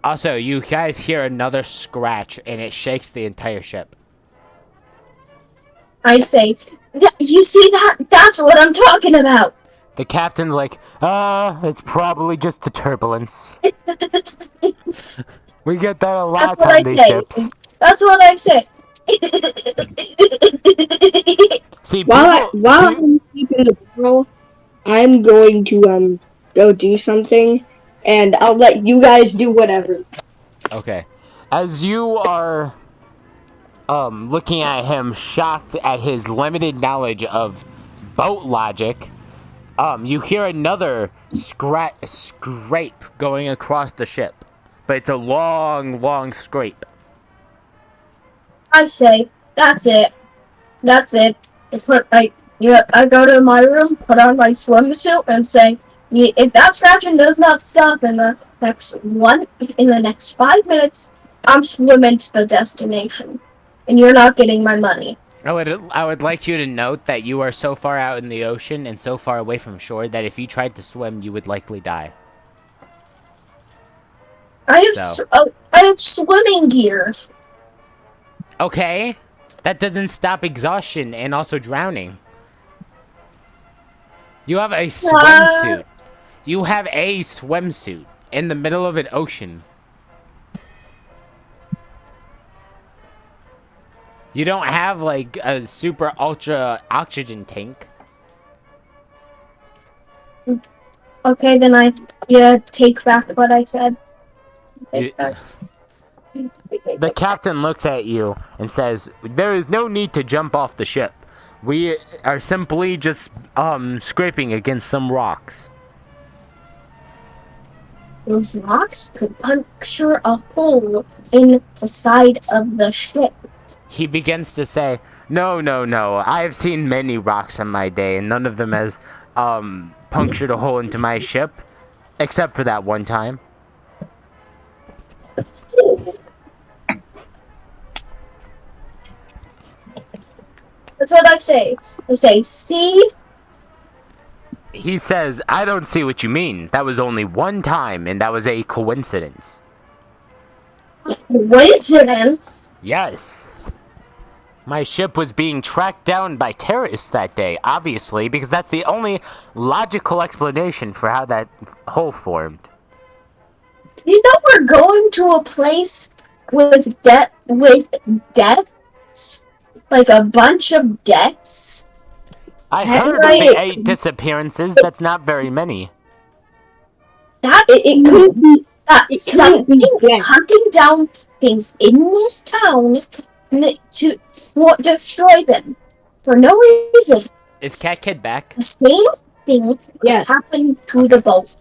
Also, you guys hear another scratch, and it shakes the entire ship. I say, you see that? That's what I'm talking about. The captain's like, it's probably just the turbulence. We get that a lot That's what on I these say. ships. That's what I say. See, While people, I'm keeping the barrel, I'm going to go do something, and I'll let you guys do whatever. Okay. as you are looking at him, shocked at his limited knowledge of boat logic, you hear another scrape going across the ship. But it's a long, long scrape. I say, that's it. That's it. I go to my room, put on my swimsuit, and say, if that scratching does not stop in the next 5 minutes, I'm swimming to the destination, and you're not getting my money. I would like you to note that you are so far out in the ocean and so far away from shore that if you tried to swim, you would likely die. So. I have swimming gear. Okay, that doesn't stop exhaustion and also drowning. You have a swimsuit. You have a swimsuit in the middle of an ocean. You don't have like a super ultra oxygen tank. Okay, then take back what I said. Take back. The captain looks at you and says, "There is no need to jump off the ship. We are simply just scraping against some rocks." Those rocks could puncture a hole in the side of the ship. He begins to say, "No, no, no. I have seen many rocks in my day, and none of them has punctured a hole into my ship, except for that one time." That's what I say. I say, see? He says, "I don't see what you mean. That was only one time, and that was a coincidence." Coincidence? Yes. My ship was being tracked down by terrorists that day, obviously, because that's the only logical explanation for how that hole formed. You know we're going to a place with deaths? Like a bunch of deaths? I heard of the 8 disappearances. That's not very many. It could be. That It something couldn't be is death. hunting down things in this town to destroy them for no reason. Is Cat Kid back? The same thing happened to the boat.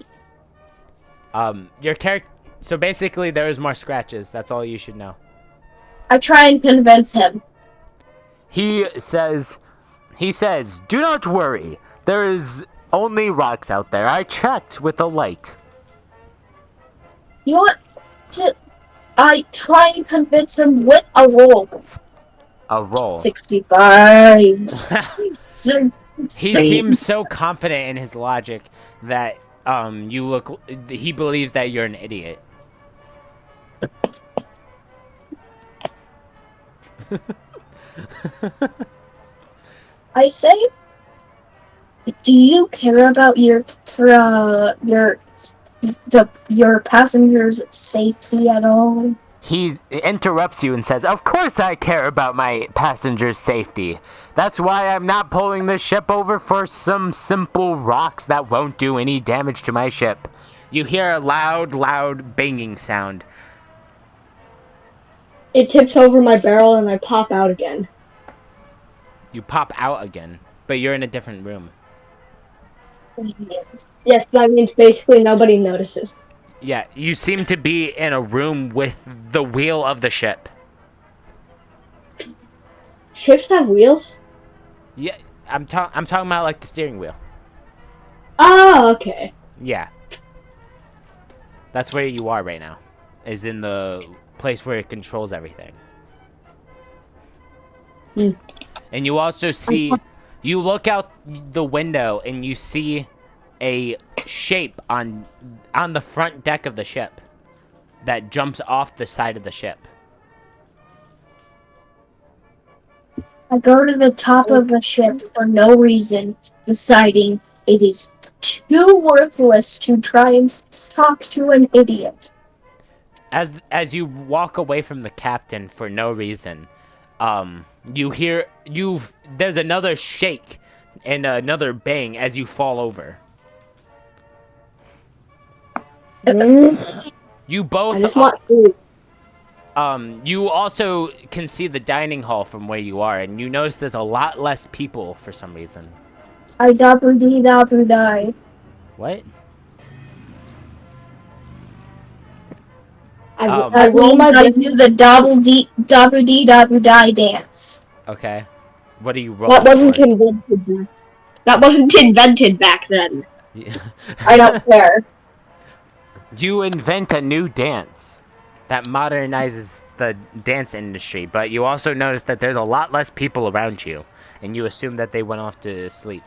Your character. So basically, there is more scratches. That's all you should know. I try and convince him. He says, "Do not worry. There is only rocks out there. I checked with the light." You want to? I try and convince him with a roll. A roll. 65. He seems so confident in his logic that he believes that you're an idiot. I say, do you care about your passengers' safety at all? He interrupts you and says, "Of course I care about my passengers' safety. That's why I'm not pulling the ship over for some simple rocks that won't do any damage to my ship." You hear a loud banging sound. It tips over my barrel and I pop out again. You pop out again, but you're in a different room. Yes, that means basically nobody notices. Yeah, you seem to be in a room with the wheel of the ship. Ships have wheels? Yeah, I'm talking about like the steering wheel. Oh, okay. Yeah. That's where you are right now. Is in the place where it controls everything. Hmm. And you also see, you look out the window and you see a shape on the front deck of the ship that jumps off the side of the ship. I go to the top of the ship for no reason, deciding it is too worthless to try and talk to an idiot. As you walk away from the captain for no reason, there's another shake and another bang as you fall over. You both I just want food. you also can see the dining hall from where you are, and you notice there's a lot less people for some reason. I die. What? I roll my I do the dabble die dance. Okay. What are you rolling That wasn't for? invented back. That wasn't invented back then. I don't care. You invent a new dance. that modernizes the dance industry, but you also notice that there's a lot less people around you, and you assume that they went off to sleep.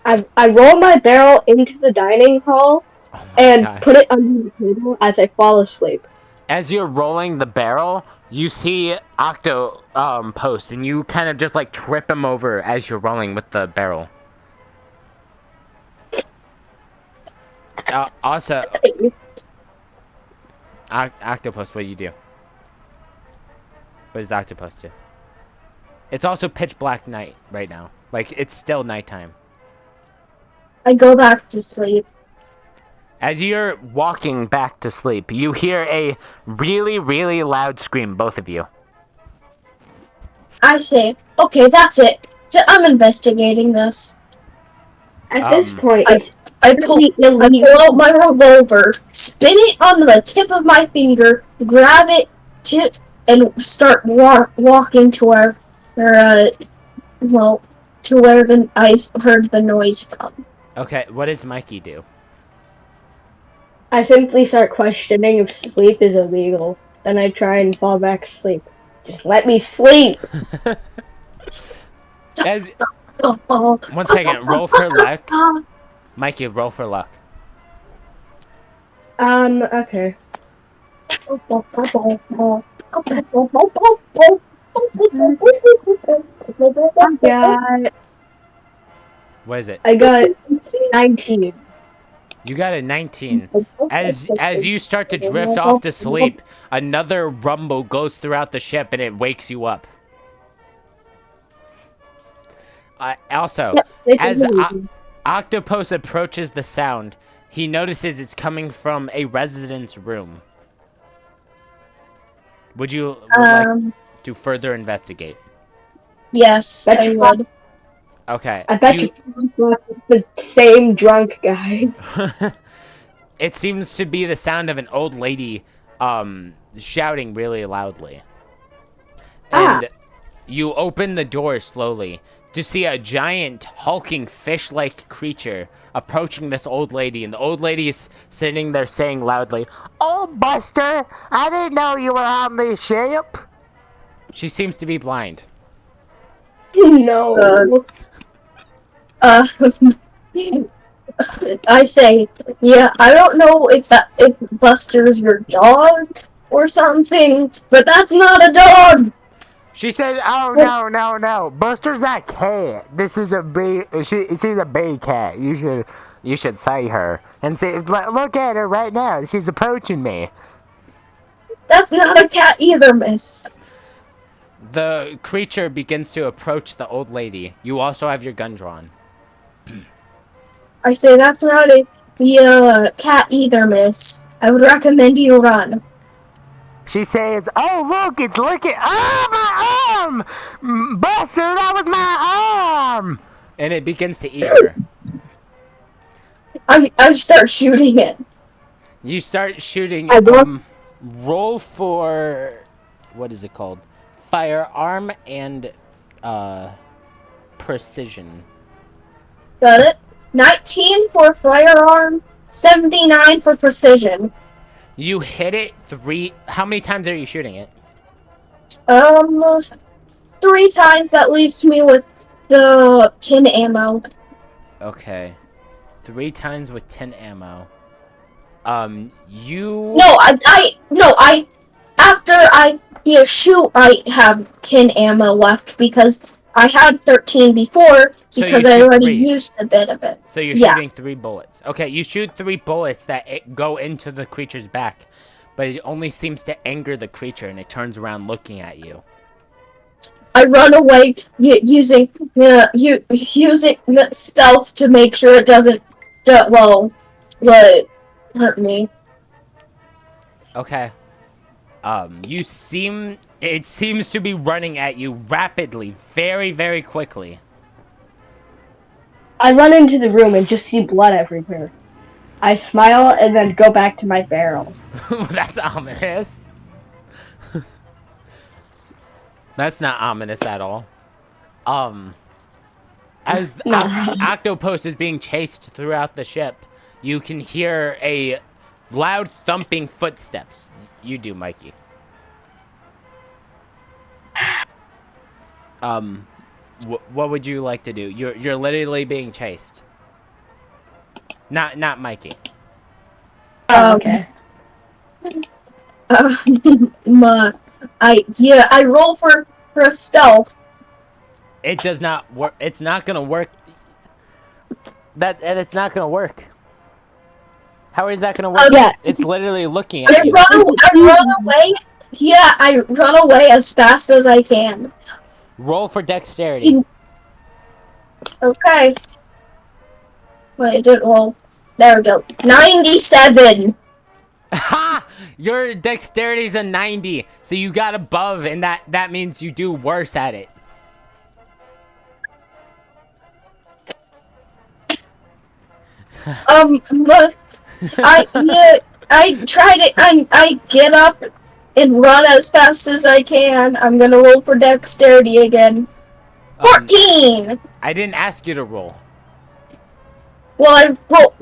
I roll my barrel into the dining hall Oh my and gosh. put it under the table as I fall asleep. As you're rolling the barrel, you see Octo post, and you kind of just like trip him over as you're rolling with the barrel. Also, Octopus, what do you do? What does Octopus do? It's also pitch black night right now. Like, it's still nighttime. I go back to sleep. As you're walking back to sleep, you hear a really, really loud scream, both of you. I say, okay, that's it. I'm investigating this. At this Um, point, I- it's I pull out my revolver, spin it on the tip of my finger, grab it, and start walking to where I heard the noise from. Okay, what does Mikey do? I simply start questioning if sleep is illegal. Then I try and fall back asleep. Just let me sleep! As, one second, roll for luck. Mikey, roll for luck. Okay. I got 19. You got a 19. As you start to drift off to sleep, another rumble goes throughout the ship and it wakes you up. Also, as Octopus approaches the sound, he notices it's coming from a resident's room. Would you like to further investigate? Yes, I would. Okay. I bet you the same drunk guy. It seems to be the sound of an old lady shouting really loudly. And you open the door slowly to see a giant, hulking, fish-like creature approaching this old lady. And the old lady is sitting there saying loudly, "Oh, Buster, I didn't know you were on the ship." She seems to be blind. No. I say, yeah, I don't know if Buster's your dog or something, but that's not a dog. She says, "Oh no! Buster's not cat. This is a bee. She's a bee cat. You should say her and say, look at her right now. She's approaching me." That's not a cat either, miss. The creature begins to approach the old lady. You also have your gun drawn. I say that's not a cat either, miss. I would recommend you run. She says, "Oh, look, it's licking. Oh, my arm! Buster, that was my arm!" And it begins to eat her. I start shooting it. You start shooting. Roll for, what is it called? Firearm and precision. Got it. 19 for firearm, 79 for precision. You hit it 3. How many times are you shooting it? 3 times. That leaves me with the 10 ammo. Okay. 3 times with 10 ammo. After I shoot, I have 10 ammo left because I had 13 before because I already used a bit of it. So you're shooting 3 bullets. Okay, you shoot 3 bullets that go into the creature's back, but it only seems to anger the creature, and it turns around looking at you. I run away using stealth to make sure it doesn't hurt me. Okay. It seems to be running at you rapidly, very, very quickly. I run into the room and just see blood everywhere. I smile and then go back to my barrel. That's ominous. That's not ominous at all. As Octopus is being chased throughout the ship, you can hear a Loud thumping footsteps. You do, Mikey. What would you like to do? You're literally being chased. Not Mikey. Oh, okay. I roll for a stealth. It does not work. It's not gonna work. It's not gonna work. How is that gonna work? Yeah. It's literally looking at you. I run away. Yeah, I run away as fast as I can. Roll for dexterity. Okay. Wait, it didn't roll. There we go. 97. Ha! Your dexterity's a 90, so you got above, and that means you do worse at it. But I tried it. I get up and run as fast as I can. I'm gonna roll for dexterity again. 14. I didn't ask you to roll. Well,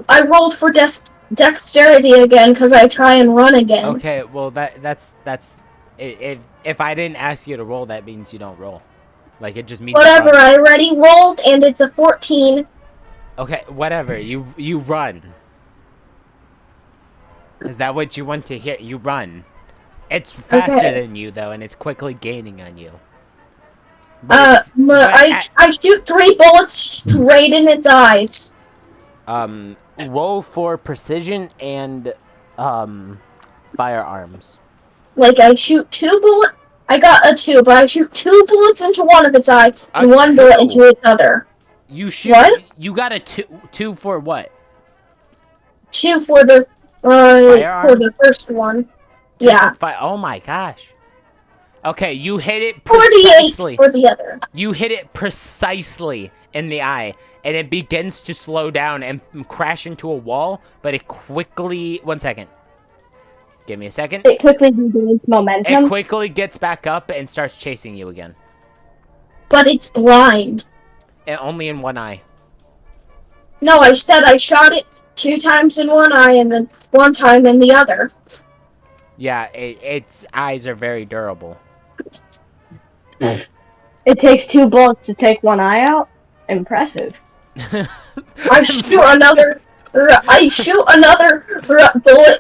I rolled for dexterity again because I try and run again. Okay, well that's if I didn't ask you to roll, that means you don't roll. Like it just means you Whatever. run. I already rolled and it's a 14. Okay, whatever. You run. Is that what you want to hear? You run. It's faster Okay. than you though, and it's quickly gaining on you. But I shoot 3 bullets straight in its eyes. roll for precision and firearms. Like I shoot 2 bullets. I got a 2, but I shoot 2 bullets into one of its eye and 1 bullet into its other. You shoot. What? You got a two for what? 2 for the first one. Two Yeah. for oh my gosh. Okay, you hit it 48 precisely. for the other. You hit it precisely in the eye, and it begins to slow down and crash into a wall, but it quickly... One second. Give me a second. It quickly regains momentum. It quickly gets back up and starts chasing you again. But it's blind. And only in one eye. No, I said I shot it 2 times in one eye and then 1 time in the other. Yeah, its eyes are very durable. It takes 2 bullets to take 1 eye out. Impressive. I shoot another bullet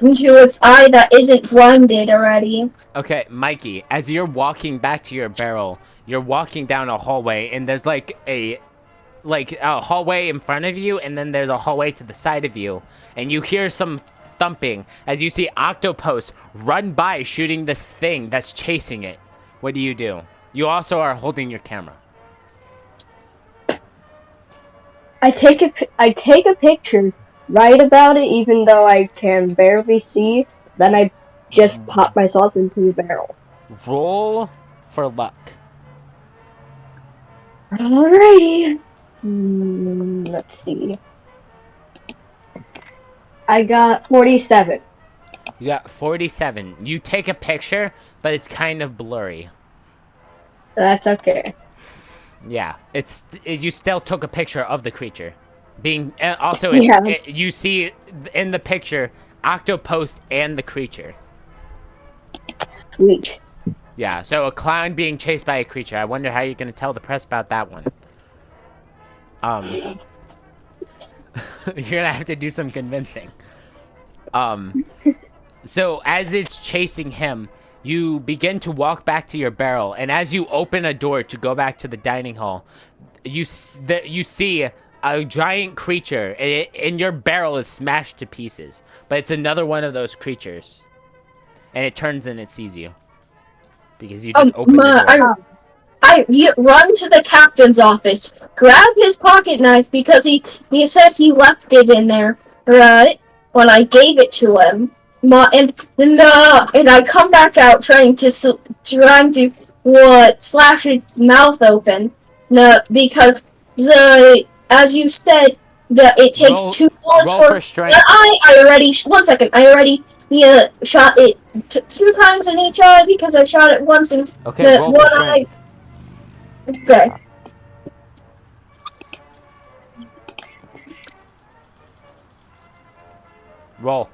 into its eye that isn't blinded already. Okay, Mikey, as you're walking back to your barrel, you're walking down a hallway, and there's like a hallway in front of you, and then there's a hallway to the side of you, and you hear some thumping as you see Octopus run by shooting this thing that's chasing it. What do? You also are holding your camera. I take a picture, write about it even though I can barely see, then I just pop myself into the barrel. Roll for luck. Alrighty. Let's see. I got 47. You got 47. You take a picture, but it's kind of blurry. That's okay. Yeah, you still took a picture of the creature. You see in the picture Octopus and the creature. Sweet. Yeah, so a clown being chased by a creature. I wonder how you're gonna tell the press about that one. You're gonna have to do some convincing. So as it's chasing him, you begin to walk back to your barrel, and as you open a door to go back to the dining hall, you see a giant creature, and your barrel is smashed to pieces. But it's another one of those creatures, and it turns and it sees you because you just opened the door. I run to the captain's office, grab his pocket knife because he said he left it in there, right? When I gave it to him, and I come back out trying to slash its mouth open. No, because as you said, it takes 2 bullets for strength. I already 1 second. I already shot it 2 times in each eye because I shot it once in Okay, roll for one eye. strength. Okay. Roll.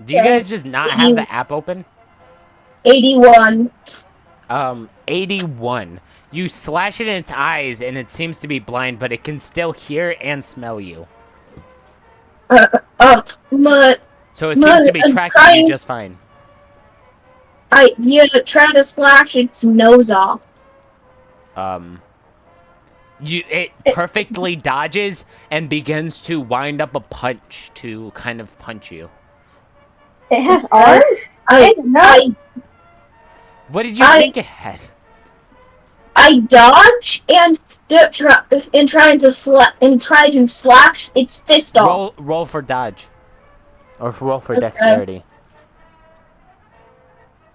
Do you guys just not have the app open? 81. 81. You slash it in its eyes, and it seems to be blind, but it can still hear and smell you. But So it seems to be tracking you just fine. try to slash its nose off. It perfectly dodges and begins to wind up a punch to kind of punch you. It has arms? What did you think it had? I dodge and try to slash its fist off. Roll for dodge, or roll for dexterity.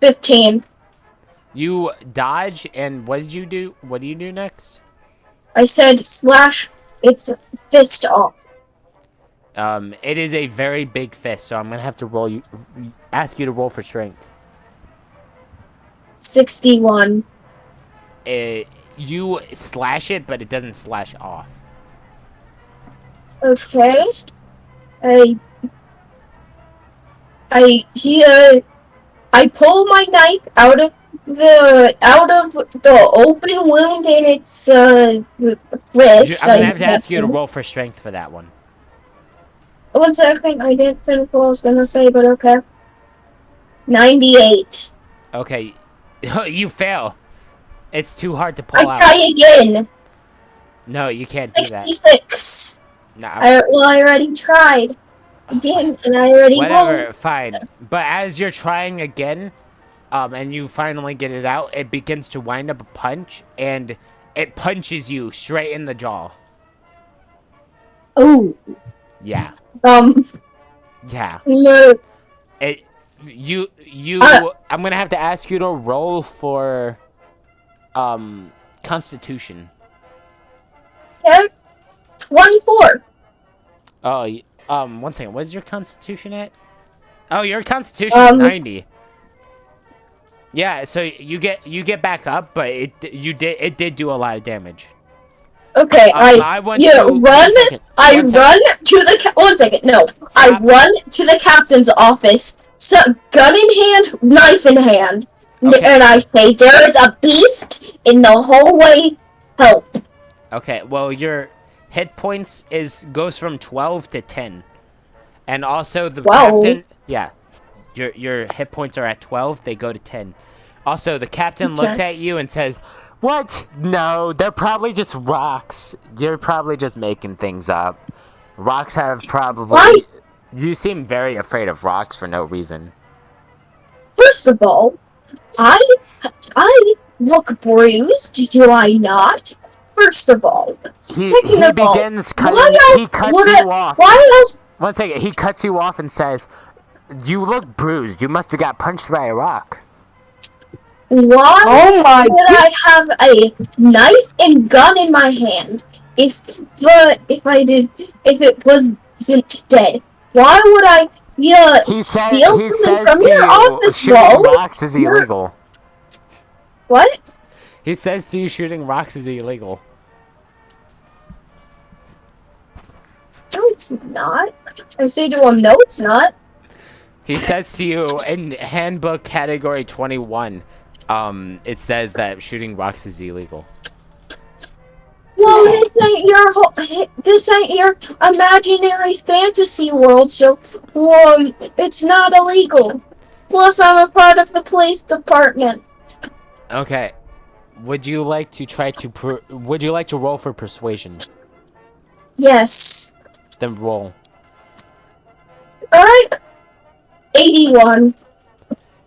15. You dodge, and what did you do? What do you do next? I said slash its fist off. It is a very big fist, so I'm gonna have to ask you to roll for strength. 61. You slash it, but it doesn't slash off. Okay. I pull my knife out of the open wound in its wrist. I'm gonna have to ask you to roll for strength for that one. 1 second, I didn't finish what I was gonna say, but okay. 98. Okay, you fail. It's too hard to pull out. Try again. No, you can't do that. 66. Nah. I already tried again, and I already Whatever, rolled. fine. But as you're trying again, and you finally get it out, it begins to wind up a punch, and it punches you straight in the jaw. Oh. Yeah. Yeah. No. I'm gonna have to ask you to roll for, Constitution. Yeah. 24. Oh, 1 second. What is your Constitution at? Oh, your Constitution's 90. Yeah, so you get back up, but it did do a lot of damage. Okay, I run to the 1 second. No, Stop. I run to the captain's office, so gun in hand, knife in hand, Okay. and I say, "There is a beast in the hallway. Help!" Okay, well your hit points goes from 12 to 10, and also the captain. Yeah, your hit points are at 12. They go to 10. Also, the captain looks at you and says, What? No, they're probably just rocks. You're probably just making things up. Rocks have probably... Why? You seem very afraid of rocks for no reason. First of all, I look bruised, do I not? First of all. Second of all, he cuts you off. Why else? 1 second, he cuts you off and says, You look bruised. You must have got punched by a rock. Why would I have a knife and gun in my hand if it wasn't dead? Why would I steal something from your office? Shooting rocks is illegal. What? He says to you, shooting rocks is illegal. No, it's not. I say to him, no, it's not. He says to you in handbook category 21. It says that shooting rocks is illegal. Well, this ain't your imaginary fantasy world, so it's not illegal. Plus, I'm a part of the police department. Okay. Would you like to roll for persuasion? Yes. Then roll. Alright. 81.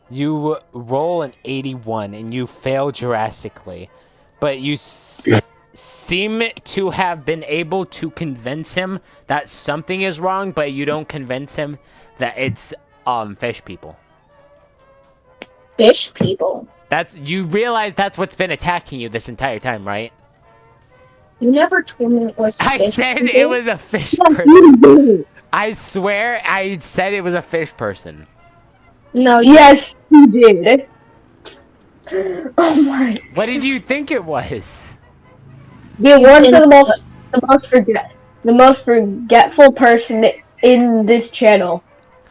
You roll an 81 and you fail drastically, but you seem to have been able to convince him that something is wrong, but you don't convince him that it's fish people. Fish people? You realize that's what's been attacking you this entire time, right? You never told me it was fish I said people. it was a fish person. I swear I said it was a fish person. No, Yes, you did. Oh my. What did you think it was? The one for the most forgetful person in this channel.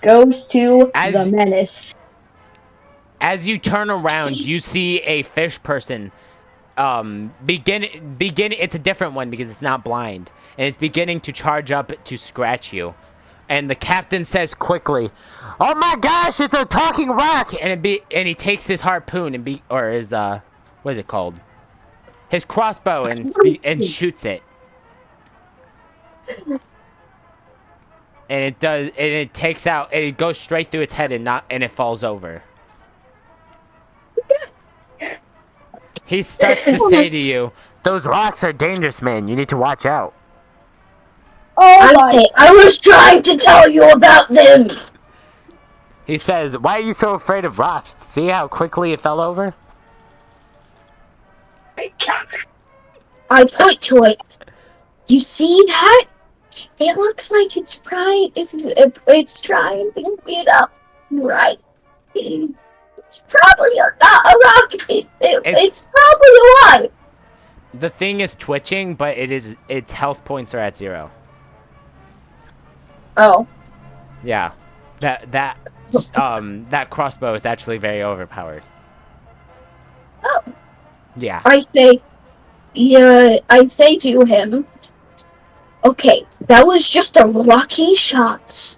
goes to As- the menace. As you turn around, you see a fish person. Begin. It's a different one because it's not blind, and it's beginning to charge up to scratch you. And the captain says quickly, "Oh my gosh, it's a talking rock!" And he takes his harpoon or his what is it called? His crossbow and shoots it. And it takes out, and it goes straight through its head and it falls over. He starts to say to you, "Those rocks are dangerous, man. You need to watch out." I was trying to tell you about them. He says, "Why are you so afraid of rocks? See how quickly it fell over?" I point to it. You see that? It looks like it's trying. It's trying to get up, right? It's probably not a rock. It's probably alive. The thing is twitching, but its health points are at 0. Oh. Yeah, that crossbow is actually very overpowered. Oh. Yeah. I say to him, okay, that was just a lucky shot.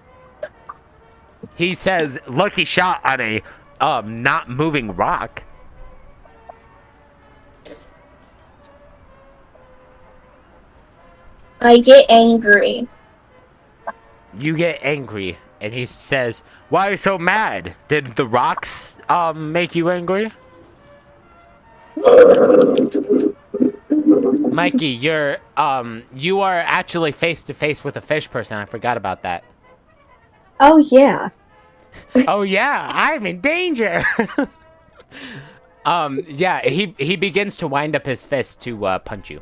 He says, "Lucky shot on a not moving rock." I get angry. You get angry, and he says, "Why are you so mad? Did the rocks make you angry?" Mikey, you are actually face to face with a fish person. I forgot about that. Oh yeah. Oh yeah, I'm in danger. Yeah, he begins to wind up his fist to punch you.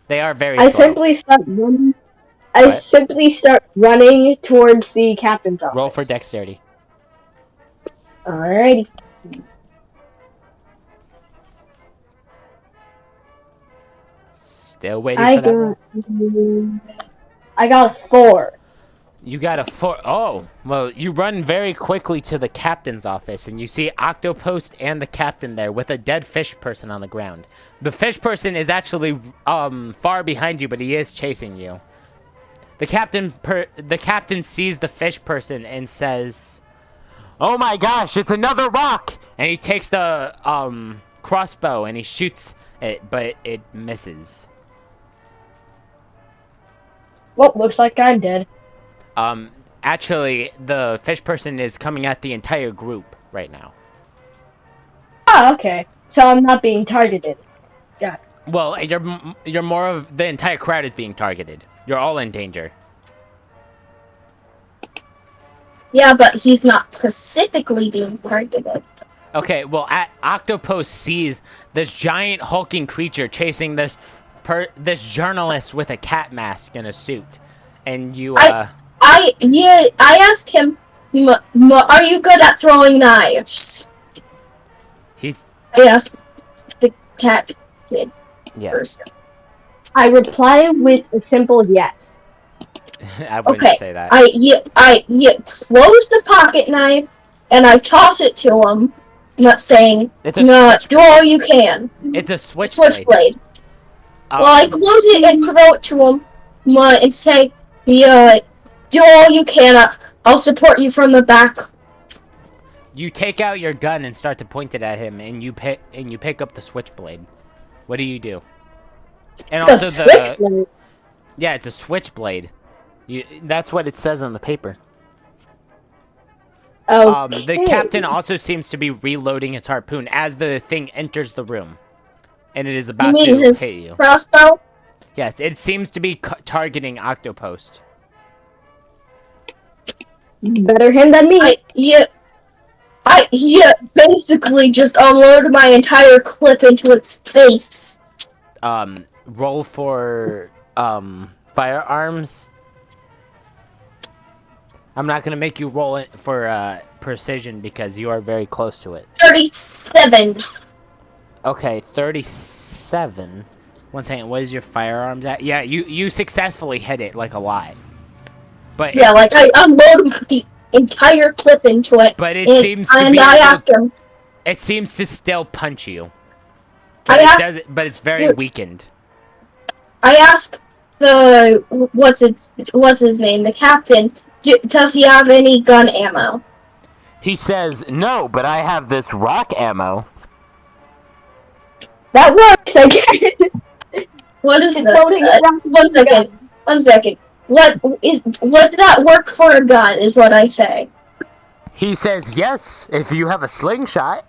They are very I slow. simply start running. What? Towards the captain's office. Roll for dexterity. Alrighty. Still waiting for that roll. I got a 4. You got a 4. Oh, well, you run very quickly to the captain's office, and you see Octopost and the captain there with a dead fish person on the ground. The fish person is actually far behind you, but he is chasing you. The captain sees the fish person and says, "Oh my gosh, it's another rock!" And he takes the crossbow and he shoots it, but it misses. Well, looks like I'm dead. Actually, the fish person is coming at the entire group right now. Oh, okay. So I'm not being targeted. Yeah. Well, you're more of the entire crowd is being targeted. You're all in danger. Yeah, but he's not specifically being targeted. Okay, well, Octopus sees this giant hulking creature chasing this journalist with a cat mask and a suit, and you. I asked him, "Are you good at throwing knives?" I asked the cat kid first. I reply with a simple yes. I wouldn't say that. I close the pocket knife and I toss it to him, not saying, "No, do all you can." It's a switchblade. Well, I close it and throw it to him, and say, "Yeah, do all you can. I'll support you from the back." You take out your gun and start to point it at him, and you pick up the switchblade. What do you do? And also switchblade? Yeah, it's a switchblade. That's what it says on the paper. Okay. The captain also seems to be reloading his harpoon as the thing enters the room, and it is about to hit you. Crossbow? Yes, it seems to be targeting Octopost. Better him than me. I basically just unloaded my entire clip into its face. Roll for firearms. I'm not gonna make you roll it for precision because you are very close to it. 37. Okay, 37. One second, what is your firearms at? Yeah, you successfully hit it like a lie. But Yeah, like I unload the entire clip into it, But it and, seems to and be I able ask him. it seems to still punch you. I But it ask. does but it's very weakened. I ask the what's his name, the captain. Does he have any gun ammo? He says, no, but I have this rock ammo. That works, I guess. What is Just that? loading it down. 1 second. 1 second. Would that work for a gun? Is what I say. He says, yes, if you have a slingshot.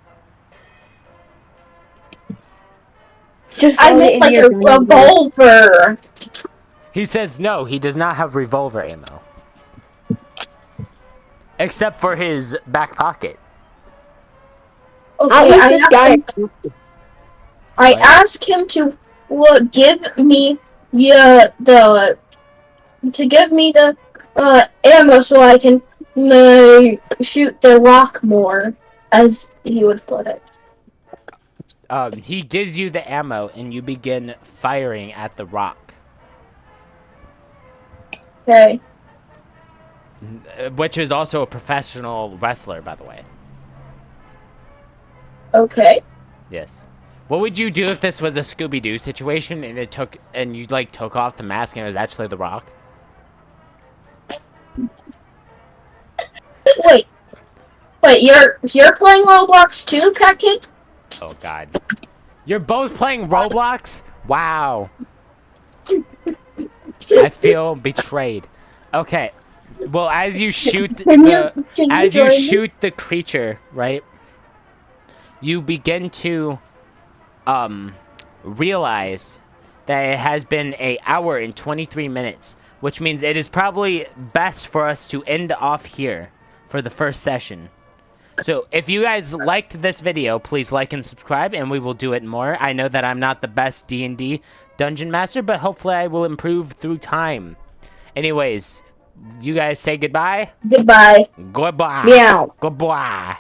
Just I load it meant in like here a to me. revolver. He says, no, he does not have revolver ammo. Except for his back pocket. I'll Okay, let this guy. I What? ask him to give me the ammo so I can shoot the rock more, as he would put it. He gives you the ammo and you begin firing at the rock. Okay. Which is also a professional wrestler, by the way. Okay. Yes. What would you do if this was a Scooby-Doo situation and you like took off the mask and it was actually the rock? Wait. You're playing Roblox too, Cat Kid? Oh god. You're both playing Roblox? Wow. I feel betrayed. Okay. Well, as you shoot Can you join me? shoot the creature, right? You begin to realize that it has been an hour and 23 minutes, which means it is probably best for us to end off here for the first session. So if you guys liked this video, please like and subscribe, and we will do it more. I know that I'm not the best D&D dungeon master, but hopefully I will improve through time. Anyways, you guys say goodbye. Goodbye. Goodbye. Meow. Goodbye.